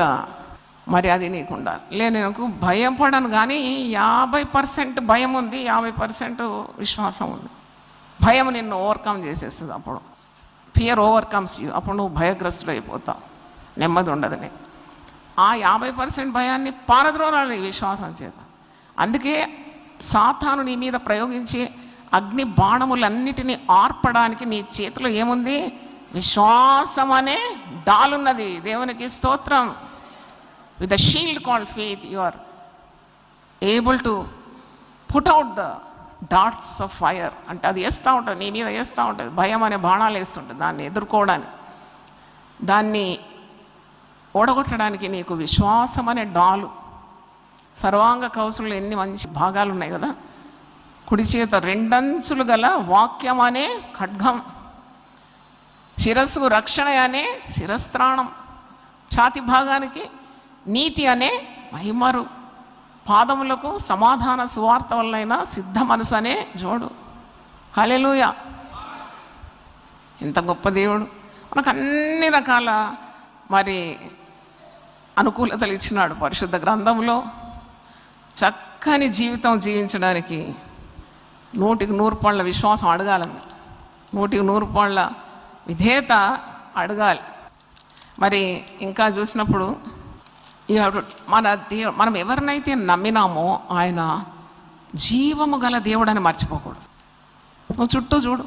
మరి అది నీకు ఉండాలి. నాకు భయం పడను, కానీ 50% భయం ఉంది, 50% విశ్వాసం ఉంది. భయం నిన్ను ఓవర్కమ్ చేసేస్తుంది. అప్పుడు ఫియర్ ఓవర్కమ్స్ యూ. అప్పుడు నువ్వు భయగ్రస్తుడు అయిపోతావు, నెమ్మది ఉండదు నీకు. ఆ 50% భయాన్ని పారద్రోలాలి విశ్వాసం చేత. అందుకే సాతాను నీ మీద ప్రయోగించే అగ్ని బాణములన్నిటినీ ఆర్పడానికి నీ చేతిలో ఏముంది? విశ్వాసం అనే డాలున్నది. దేవునికి స్తోత్రం. With the shield called faith you are able to put out the darts of fire. అంటే అది వేస్తూ ఉంటుంది, నీ మీద వేస్తూ ఉంటుంది, భయం అనే బాణాలు వేస్తుంటుంది. దాన్ని ఎదుర్కోవడానికి, దాన్ని ఓడగొట్టడానికి నీకు విశ్వాసం అనే డాలు. సర్వాంగ కవచంలో ఎన్ని మంచి భాగాలు ఉన్నాయి కదా. కుడి చేత 2 అంచులు గల వాక్యం అనే ఖడ్గం, శిరస్సుకు రక్షణ అనే శిరస్త్రాణం, ఛాతి భాగానికి నీతి అనే మహిమరు, పాదములకు సమాధాన సువార్త వలన సిద్ధ మనసు అనే జోడు. హల్లెలూయా. ఎంత గొప్ప దేవుడు! మనకు అన్ని రకాల మరి అనుకూలతలు ఇచ్చినాడు పరిశుద్ధ గ్రంథంలో. చక్కని జీవితం జీవించడానికి 100% విశ్వాసం అడగాలని, 100% విధేయత అడగాలి. మరి ఇంకా చూసినప్పుడు మనం ఎవరినైతే నమ్మినామో ఆయన జీవము గల దేవుడు అని మర్చిపోకూడదు. నువ్వు చుట్టూ చూడు,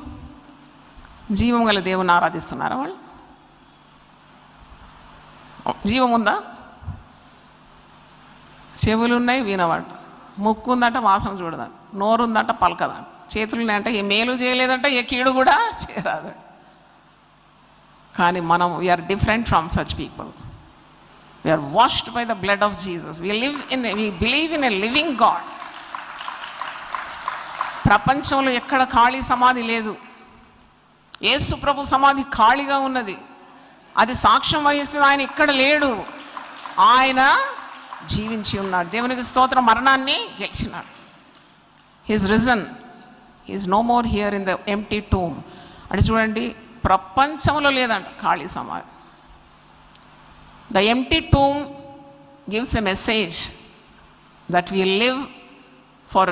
జీవం గల దేవుని ఆరాధిస్తున్నారా వాళ్ళు? జీవం ఉందా? చెవులు ఉన్నాయి, వినవాడు, ముక్కు ఉందంట, వాసన చూడదంట, నోరు ఉందంట, పలకదంట, చేతులు ఉన్నాయంటే ఏ మేలు చేయలేదంట, ఏ కీడు కూడా చేయరాదంట. కానీ మనం we are different from such people. We are washed by the blood of Jesus. we believe in a living God. ప్రపంచంలో ఎక్కడ ఖాళీ సమాధి లేదు. యేసు ప్రభు సమాధి ఖాళీగా ఉన్నది. అది సాక్ష్యం వహిస్తుంది, ఆయన ఇక్కడ లేడు, ఆయన జీవించి ఉన్నాడు. దేవునికి స్తోత్రం. మరణాన్ని గెలిచినాడు. He's risen, he's no more here in the empty tomb. అంటే చూడండి, ప్రపంచంలో లేదంట ఖాళీ సమాధి. The empty tomb gives a message that we live for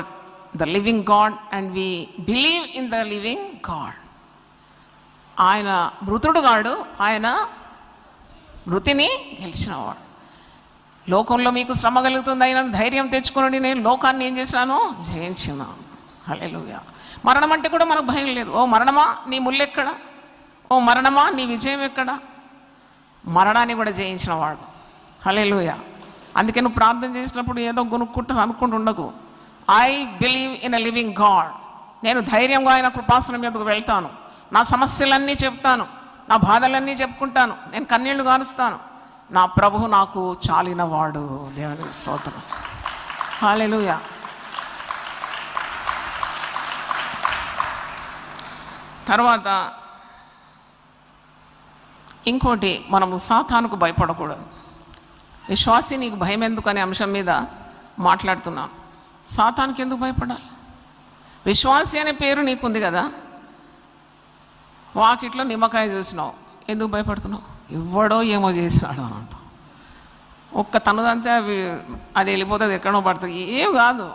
the living God and we believe in the living God. ఆయన మృతుడు గాడు, ఆయన మృతిని గెలిచినవాడు. లోకంలో మీకు శ్రమ కలుగుతుంది, అయినా ధైర్యం తెచ్చుకుని నేను లోకాన్ని ఏం చేసినాను? జయించినాను. హల్లెలూయా. మరణం అంటే కూడా మనకు భయం లేదు. ఓ మరణమా నీ ముల్లెక్కడ? ఓ మరణమా నీ విజయం ఎక్కడ? మరణాన్ని కూడా జయించిన వాడు. హల్లెలూయా. అందుకే నువ్వు ప్రార్థన చేసినప్పుడు ఏదో అనుకుంటూ ఉండకు. I believe in a living God. నేను ధైర్యంగా ఆయన కృపాసనం మీదకు వెళ్తాను, నా సమస్యలన్నీ చెప్తాను, నా బాధలన్నీ చెప్పుకుంటాను, నేను కన్నీళ్లు కానుస్తాను. నా ప్రభువు నాకు చాలినవాడు. దేవునికి స్తోత్రం. హల్లెలూయా. తర్వాత ఇంకోటి, మనము సాతానుకు భయపడకూడదు. విశ్వాసి నీకు భయం ఎందుకు అనే అంశం మీద మాట్లాడుతున్నాను. సాతానుకి ఎందుకు భయపడాలి? విశ్వాసి అనే పేరు నీకుంది కదా, వాకిట్లో నిమ్మకాయ చూసినావు, ఎందుకు భయపడుతున్నావు? ఎవడో ఏమో చేసినాడు అని అంటావు. ఒక్క తనుదంతే అది వెళ్ళిపోతుంది, ఎక్కడో పడుతుంది, ఏం కాదు,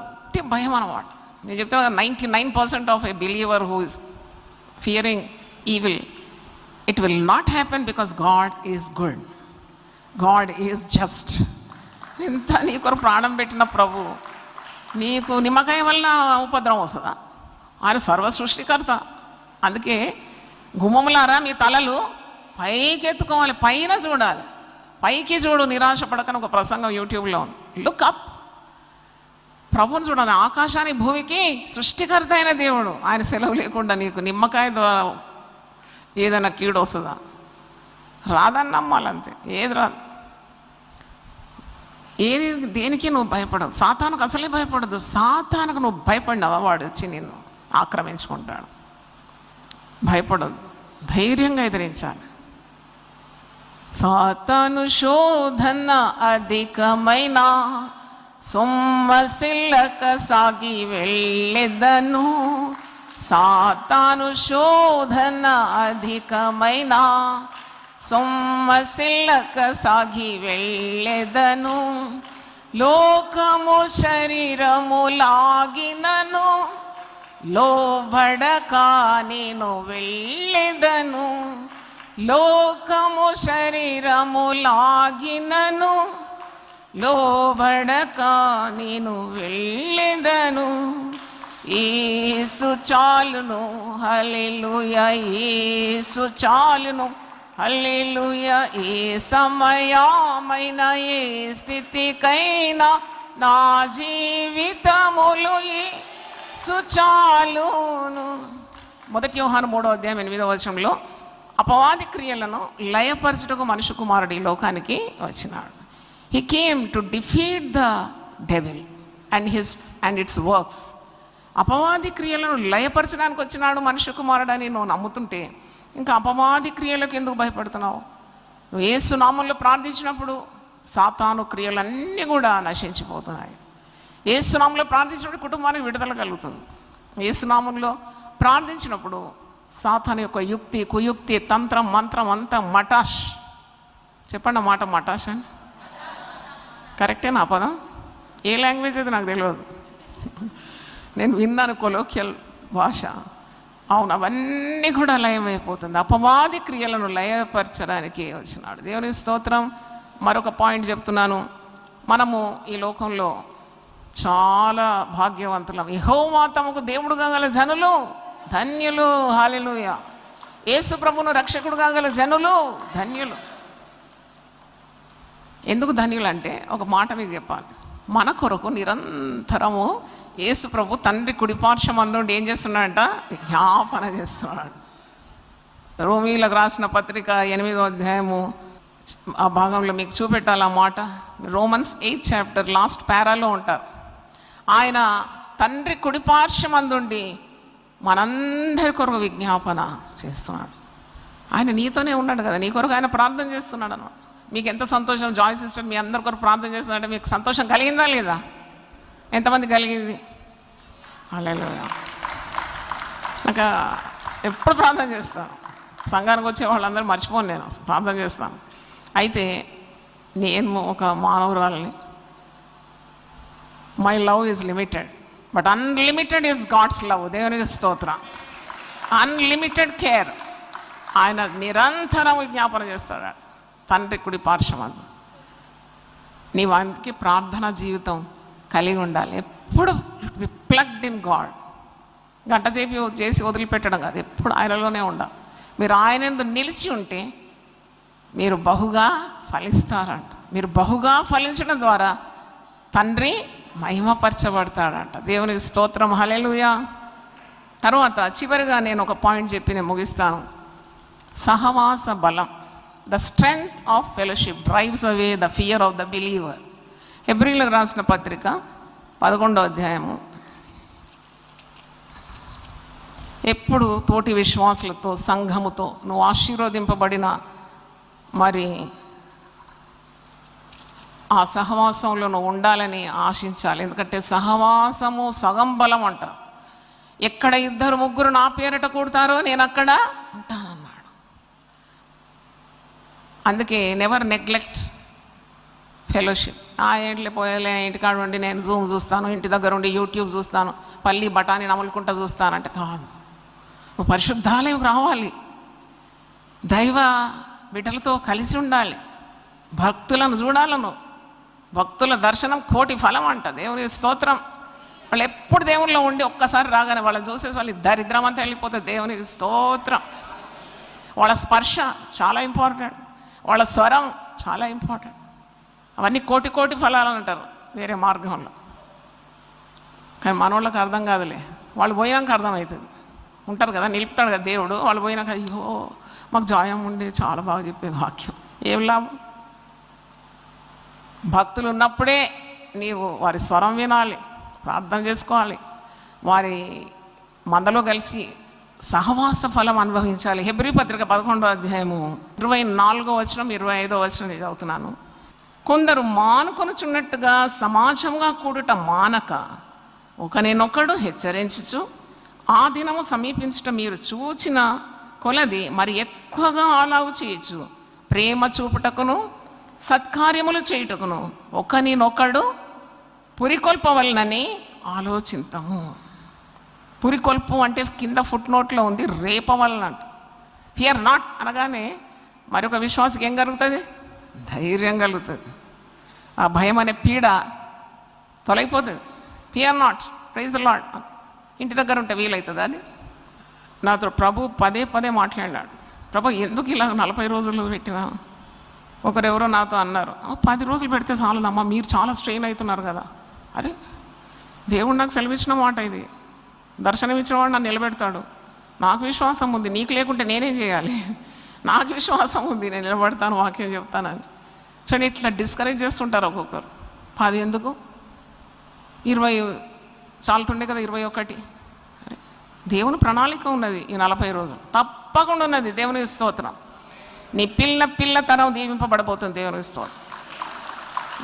భయం అన్నమాట. నేను చెప్తున్నా 99% of a believer who is Fearing evil, it will not happen because God is good, God is just. ఇంత నీ కొరకు ప్రాణం పెట్టిన ప్రభు నీకు నిమ్మకాయ వల్ల ఉపద్రవం వస్తుందా? ఆయన సర్వ సృష్టికర్త. అందుకే గుమ్మములారా మీ తలలు పైకి ఎత్తుకోవాలి, పైన చూడాలి, పైకి చూడు, నిరాశపడకని ఒక ప్రసంగం యూట్యూబ్లో ఉంది. లుక్ అప్, ప్రభుని చూడాలి. ఆకాశానికి భూమికి సృష్టికర్త అయిన దేవుడు, ఆయన సెలవు లేకుండా నీకు నిమ్మకాయ ద్వారా ఏదైనా కీడు వస్తుందా? రాదని నమ్మాలంతే, ఏది రాదు. ఏది దేనికి నువ్వు భయపడవు, సాతానుకు అసలే భయపడదు. సాతానుకు నువ్వు భయపడినావా, వాడు వచ్చి నిన్ను ఆక్రమించుకుంటాడు. భయపడదు, ధైర్యంగా ఎదిరించాలి. సాతాను శోధన అధికమైన సొమ్మసిల్లక సాగి వెళ్ళెదను, సాతాను శోధన అధికమైన సొమ్మసిల్లక సాగి వెళ్ళెదను, లోకము శరీరము లాగినను లోబడక నేను వెళ్ళెదను, లోకము శరీరము లాగినను లోబడక నేను వెళ్ళెదను, యేసు చాలును హల్లెలూయా, యేసు చాలును హల్లెలూయా. ఏ సమయమైన ఏ స్థితికైనా నా జీవితములు యేసు చాలును. 1 యోహాను 3:8 అపవాది క్రియలను లయపరచుటకు మనుష్య కుమారుడు ఈ లోకానికి వచ్చినాడు. He came to defeat the devil and its works. అపవాది క్రియలను లయపరచడానికి వచ్చినాడు మనుష్య కుమారుడని నువ్వు నమ్ముతుంటే ఇంకా అపవాది క్రియలకు ఎందుకు భయపడుతున్నావు? నువ్వు యేసు నామంలో ప్రార్థించినప్పుడు సాతాను క్రియలన్నీ కూడా నశించిపోతున్నాయి. యేసు నామంలో ప్రార్థించినప్పుడు కుటుంబానికి విడుదల కలుగుతుంది. యేసు నామంలో ప్రార్థించినప్పుడు సాతాను యొక్క యుక్తి, కుయుక్తి, తంత్రం, మంత్రం అంతా మటాష్. చెప్పండి ఆ మాట, మటాష్ అని. కరెక్టేనా ఆ పదం? ఏ లాంగ్వేజ్ అది నాకు తెలియదు, నేను విన్నాను, కొలోక్యల్ భాష. అవును, అవన్నీ కూడా లయమైపోతుంది. అపవాది క్రియలను లయపరచడానికి వచ్చినాడు. దేవుని స్తోత్రం. మరొక పాయింట్ చెప్తున్నాను, మనము ఈ లోకంలో చాలా భాగ్యవంతులం. యెహోవా తమకు దేవుడుగా గల జనులు ధన్యులు. హల్లెలూయా. యేసు ప్రభువును రక్షకుడుగా గల జనులు ధన్యులు. ఎందుకు ధన్యులు అంటే ఒక మాట మీకు చెప్పాలి. మన కొరకు నిరంతరము యేసు ప్రభు తండ్రి కుడిపార్శ్వం అందుండి ఏం చేస్తున్నాడంట? జ్ఞాపన చేస్తున్నాడు. రోమీలకు రాసిన పత్రిక 8వ అధ్యాయము ఆ భాగంలో మీకు చూపెట్టాలి ఆ మాట. రోమన్స్ 8th chapter లాస్ట్ పారాలో ఉంటారు. ఆయన తండ్రి కుడిపార్శ్వం అందుండి మనందరి కొరకు విజ్ఞాపన చేస్తున్నాడు. ఆయన నీతోనే ఉన్నాడు కదా, నీ కొరకు ఆయన ప్రార్థన చేస్తున్నాడు అన్నమాట. మీకు ఎంత సంతోషం. జాయ్ సిస్టర్ మీ అందరి కొరకు ప్రార్థన చేస్తున్నాడంటే మీకు సంతోషం కలిగిందా లేదా? ఎంతమంది కలిగింది? హల్లెలూయా. నాకు ఎప్పుడు ప్రార్థన చేస్తాను, సంఘానికి వచ్చే వాళ్ళందరూ మర్చిపోను, నేను ప్రార్థన చేస్తాను. అయితే నేను ఒక మానవురాలని, my love is limited but unlimited is God's love. దేవునికి స్తోత్రం. Unlimited care. ఆయన నిరంతరం విజ్ఞాపన చేస్తాడు తండ్రి కుడి పార్శ్వమందు. నీ వానికి ప్రార్థనా జీవితం కలిగి ఉండాలి. ఎప్పుడు ప్లగ్డ్ ఇన్ గాడ్. గంట చేసి వదిలిపెట్టడం కాదు, ఎప్పుడు ఆయనలోనే ఉండాలి. మీరు ఆయన యందు నిలిచి ఉంటే మీరు బహుగా ఫలిస్తారంట. మీరు బహుగా ఫలించడం ద్వారా తండ్రి మహిమపరచబడతాడంట. దేవునికి స్తోత్రం. హల్లెలూయా. తర్వాత చివరిగా నేను ఒక పాయింట్ చెప్పి నేను ముగిస్తాను. సహవాస బలం. The strength of fellowship drives away the fear of the believer. హెబ్రీయులకు రాసిన పత్రిక 11వ అధ్యాయము. ఎప్పుడు తోటి విశ్వాసులతో, సంఘముతో నువ్వు ఆశీర్వదింపబడిన మరి ఆ సహవాసంలో నువ్వు ఉండాలని ఆశించాలి. ఎందుకంటే సహవాసము సగం బలం అంట. ఎక్కడ 2-3 నా పేరట కూడతారో నేను అక్కడ ఉంటానన్నాడు. అందుకే నెవర్ నెగ్లెక్ట్ ఫెలోషిప్. ఏంట్లే పోయేలే, ఇంటికాడ ఉండి నేను జూమ్ చూస్తాను, ఇంటి దగ్గర ఉండి యూట్యూబ్ చూస్తాను, పల్లి బఠానీ నములుకుంటా చూస్తానంటే కాదు. నువ్వు పరిశుద్ధాలయం రావాలి, దైవ బిడ్డలతో కలిసి ఉండాలి, భక్తులను చూడాలను. భక్తుల దర్శనం కోటి ఫలం అంట. దేవుని స్తోత్రం. వాళ్ళు ఎప్పుడు దేవుళ్ళో ఉండి ఒక్కసారి రాగానే వాళ్ళని చూసేసరికి దరిద్రం అంతా వెళ్ళిపోతుంది. దేవునికి స్తోత్రం. వాళ్ళ స్పర్శ చాలా ఇంపార్టెంట్, వాళ్ళ స్వరం చాలా ఇంపార్టెంట్. అవన్నీ కోటి కోటి ఫలాలు అంటారు వేరే మార్గంలో. కానీ మనోళ్ళకి అర్థం కాదులే, వాళ్ళు పోయినాక అర్థమవుతుంది. ఉంటారు కదా, నిలుపుతాడు కదా దేవుడు. వాళ్ళు పోయినాక అయ్యో మాకు జాయం ఉండి చాలా బాగా చెప్పేది వాక్యం. ఏం లాభం? భక్తులు ఉన్నప్పుడే నీవు వారి స్వరం వినాలి, ప్రార్థన చేసుకోవాలి, వారి మందలో కలిసి సహవాస ఫలం అనుభవించాలి. హెబ్రీ పత్రిక 11వ అధ్యాయము 24వ వచనం 25వ వచనం నేను చదువుతున్నాను. కొందరు మానుకొనుచున్నట్టుగా సమాజంగా కూడుట మానక ఒకరినొకడు హెచ్చరించుచు ఆ దినము సమీపించటం మీరు చూచిన కొలది మరి ఎక్కువగా అలాగు చేయొచ్చు. ప్రేమ చూపుటకును సత్కార్యములు చేయుటకును ఒకరినొకడు పురికొల్పవలనని ఆలోచింతము. పురికొల్పు అంటే కింద ఫుట్ నోట్లో ఉంది, రేపవలనంట. ఫియర్ నాట్ అనగానే మరొక విశ్వాసకి ఏం కలుగుతుంది? ధైర్యం కలుగుతుంది. ఆ భయం అనే పీడ తొలగిపోతుంది. Fear not, praise the Lord. ఇంటి దగ్గర ఉంటే వీలవుతుంది. అది నాతో ప్రభు పదే మాట్లాడినాడు. ప్రభు ఎందుకు ఇలా 40 రోజులు పెట్టినా? ఒకరెవరో నాతో అన్నారు, 10 రోజులు పెడితే చాలదమ్మా, మీరు చాలా స్ట్రెయిన్ అవుతున్నారు కదా. అరే దేవుడు నాకు సెలవిచ్చిన మాట ఇది. దర్శనం ఇచ్చినవాడు నన్ను నిలబెడతాడు. నాకు విశ్వాసం ఉంది, నీకు లేకుంటే నేనేం చేయాలి? నాకు విశ్వాసం ఉంది, నేను నిలబడతాను, వాక్యం చెప్తానని. సో ఇట్లా డిస్కరేజ్ చేస్తుంటారు ఒక్కొక్కరు. 10 ఎందుకు, 20 చాలుతుండే కదా, 21. దేవుని ప్రణాళిక ఉన్నది. ఈ 40 రోజులు తప్పకుండా ఉన్నది. దేవుని స్తోత్రం. నీ పిల్ల తరం దీవింపబడబోతుంది. దేవుని స్తోత్రం.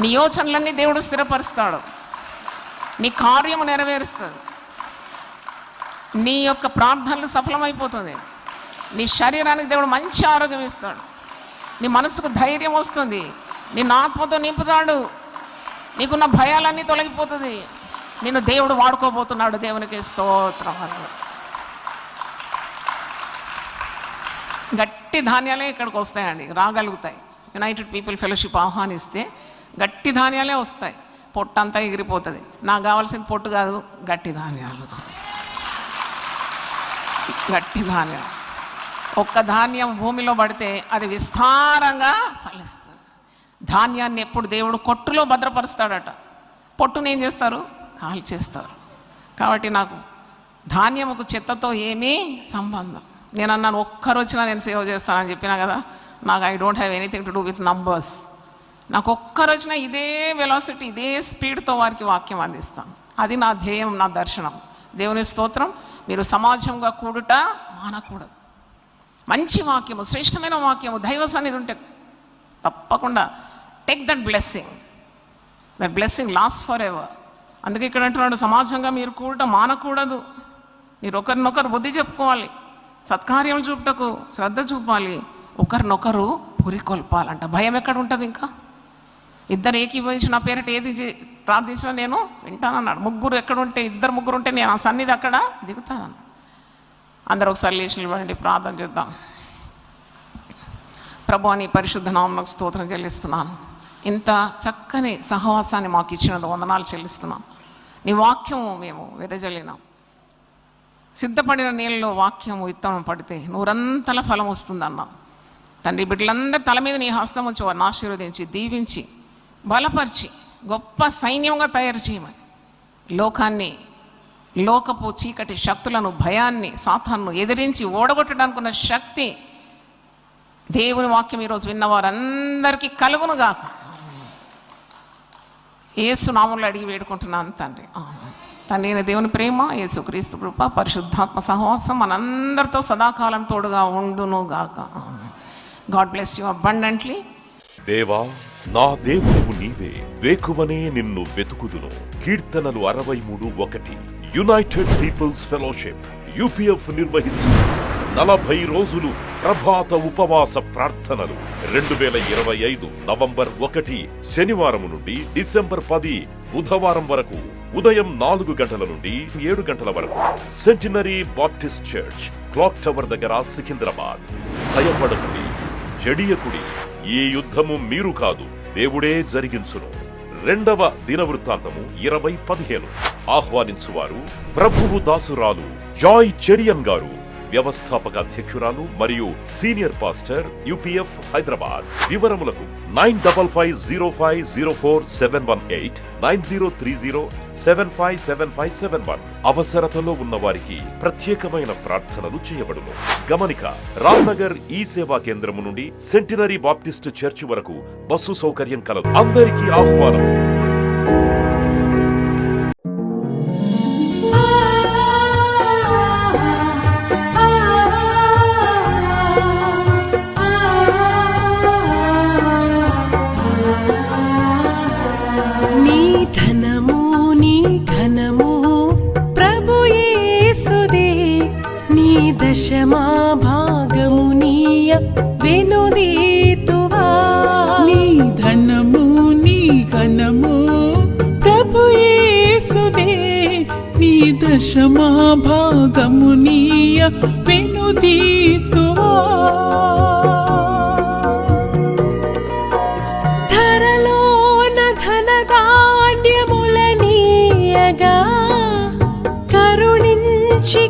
నీ యోచనలన్నీ దేవుడు స్థిరపరుస్తాడు, నీ కార్యము నెరవేరుస్తుంది, నీ యొక్క ప్రార్థనలు సఫలమైపోతుంది, నీ శరీరానికి దేవుడు మంచి ఆరోగ్యం ఇస్తాడు, నీ మనసుకు ధైర్యం వస్తుంది, నిన్ను ఆత్మతో నింపుతాడు, నీకున్న భయాలన్నీ తొలగిపోతుంది, నిన్ను దేవుడు వాడుకోబోతున్నాడు. దేవునికి స్తోత్రం. గట్టి ధాన్యాలే ఇక్కడికి వస్తాయండి, రాగలుగుతాయి. యునైటెడ్ పీపుల్ ఫెలోషిప్ ఆహ్వానిస్తే గట్టి ధాన్యాలే వస్తాయి. పొట్టు అంతా ఎగిరిపోతుంది. నాకు కావాల్సిన పొట్టు కాదు, గట్టి ధాన్యాలు. గట్టి ధాన్యాలు. ఒక్క ధాన్యం భూమిలో పడితే అది విస్తారంగా ఫలిస్తుంది. ధాన్యాన్ని ఎప్పుడు దేవుడు కొట్టులో భద్రపరుస్తాడట. పొట్టుని ఏం చేస్తారు? కాల్చేస్తారు. కాబట్టి నాకు ధాన్యముకు చెత్తతో ఏమీ సంబంధం. నేను అన్నాను, ఒక్కరు వచ్చినా నేను సేవ చేస్తానని చెప్పినా కదా. నాకు I don't have anything to do with numbers. నాకు ఒక్కరు వచ్చినా ఇదే వెలాసిటీ, ఇదే స్పీడ్తో వారికి వాక్యం అందిస్తాను. అది నా ధ్యేయం, నా దర్శనం. దేవుని స్తోత్రం. మీరు సమాజంగా కూడుట మానకూడదు. మంచి వాక్యము, శ్రేష్టమైన వాక్యము, దైవ సన్నిధి ఉంటే తప్పకుండా take that blessing. That blessing last for ever. అందుకే ఇక్కడ అంటున్నాడు, సమాజంగా మీరు కూడట మానకూడదు. మీరు ఒకరినొకరు బుద్ధి చెప్పుకోవాలి, సత్కార్యం చూపుటకు శ్రద్ధ చూపాలి, ఒకరినొకరు పురికొల్పాలంట. భయం ఎక్కడ ఉంటుంది? ఇంకా ఇద్దరు ఏకీభవించి నా పేరిట ఏది ప్రార్థించినా నేను వింటానన్నాడు. 3 ఎక్కడుంటే, 2-3 ఉంటే నేను ఆ సన్నిధి అక్కడ దిగుతాను. అందరూ ఒకసారి లేచి నిలబడండి, ప్రార్థన చేద్దాం. ప్రభువా, నీ పరిశుద్ధ నామమునకు స్తోత్రం చెల్లిస్తున్నాను. ఇంత చక్కని సహవాసాన్ని మాకు ఇచ్చినందుకు వందనాలు చెల్లిస్తున్నాం. నీ వాక్యము మేము వెదజల్లినాం. సిద్ధపడిన నీళ్ళలో వాక్యము విత్తనం పడితే నూరంతల ఫలం వస్తుందన్నా. తండ్రి, బిడ్డలందరి తల మీద నీ హస్తం ఉంచి వారిని ఆశీర్వదించి దీవించి బలపరిచి గొప్ప సైన్యంగా తయారు చేయమని, లోకాన్ని, లోకపు చీకటి శక్తులను, భయాన్ని, సాతాను ఎదిరించి ఓడగొట్టడానికి ఉన్న శక్తి దేవుని వాక్యం ఈరోజు విన్నవారందరికీ కలుగునుగాక. యేసు నామములో అడిగి వేడుకుంటున్నాను తండ్రి. తండ్రి అయిన దేవుని ప్రేమ, యేసుక్రీస్తు కృప, పరిశుద్ధాత్మ సహవాసం మనందరితో సదాకాలం తోడుగా ఉండును గాక. God bless you abundantly. దేవా, నా దేవుడు నీవే, వేకువనే నిన్ను వెతుకుదును. కీర్తనలు 63:1. యునైటెడ్ పీపుల్స్ ఫెలోషిప్ UPF నిర్వహించు 40 రోజులు ప్రభాత ఉపవాస ప్రార్థనలు 2025 నవంబర్ 1 శనివారం నుండి డిసెంబర్ 10 బుధవారం వరకు ఉదయం 4 గంటల నుండి 7 గంటల వరకు centenary Baptist church, clock tower దగ్గర, సికింద్రాబాద్. భయపడకుడి, జడియకుడి, ఈ యుద్ధము మీరు కాదు, దేవుడే జరిగించును. 2వ దినవృత్తాంతము 20:15. ఆహ్వానించువారు ప్రభువు దాసురాలు జాయ్ చెరియన్ గారు, వ్యవస్థాపక అధ్యక్షురాలు మరియు సీనియర్ పాస్టర్ UPF హైదరాబాద్. వివరములకు 9505047718 9030757571. అవసరతలో ఉన్న వారికి ప్రత్యేకమైన ప్రార్థనలు చేయబడును. గమనిక: రామ్నగర్ ఈ సేవా కేంద్రము నుండి సెంటినరీ బాప్టిస్ట్ చర్చి వరకు బస్సు సౌకర్యం కలదు. అందరికీ ఆహ్వానం. దశమా భాగమునీయ వెనుదీతువా. నీ ధనము నీ ఘనము ప్రభు యేసుదే, నీ దశమా భాగమునీయ వెనుదీతువా. ధరలోన ధనధాన్యములనీయగా కరుణించి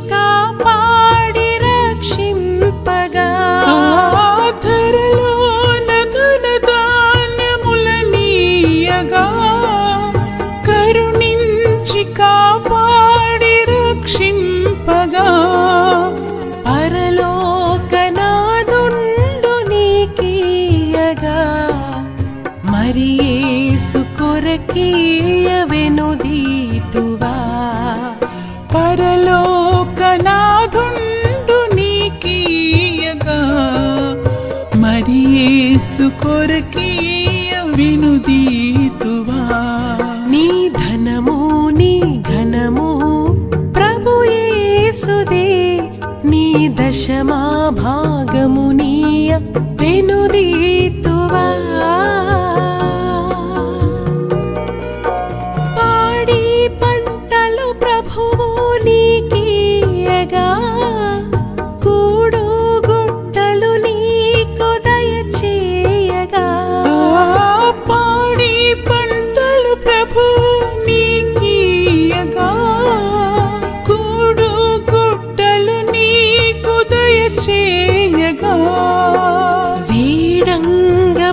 కొరకీయ వెనుదీతువా. పరలోకనాథుండు నీకీయగా మరి యేసు కొరకీయ వెనుదీతువా. నీ ధనము నీ ఘనము ప్రభు యేసుదే, నీ దశమా భాగమునీయ వెనుదీతువా.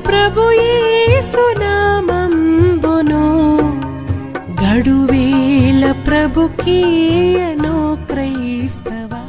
ప్రభు యేసు నామంబును గడువేల ప్రభుకీయను క్రైస్తవా.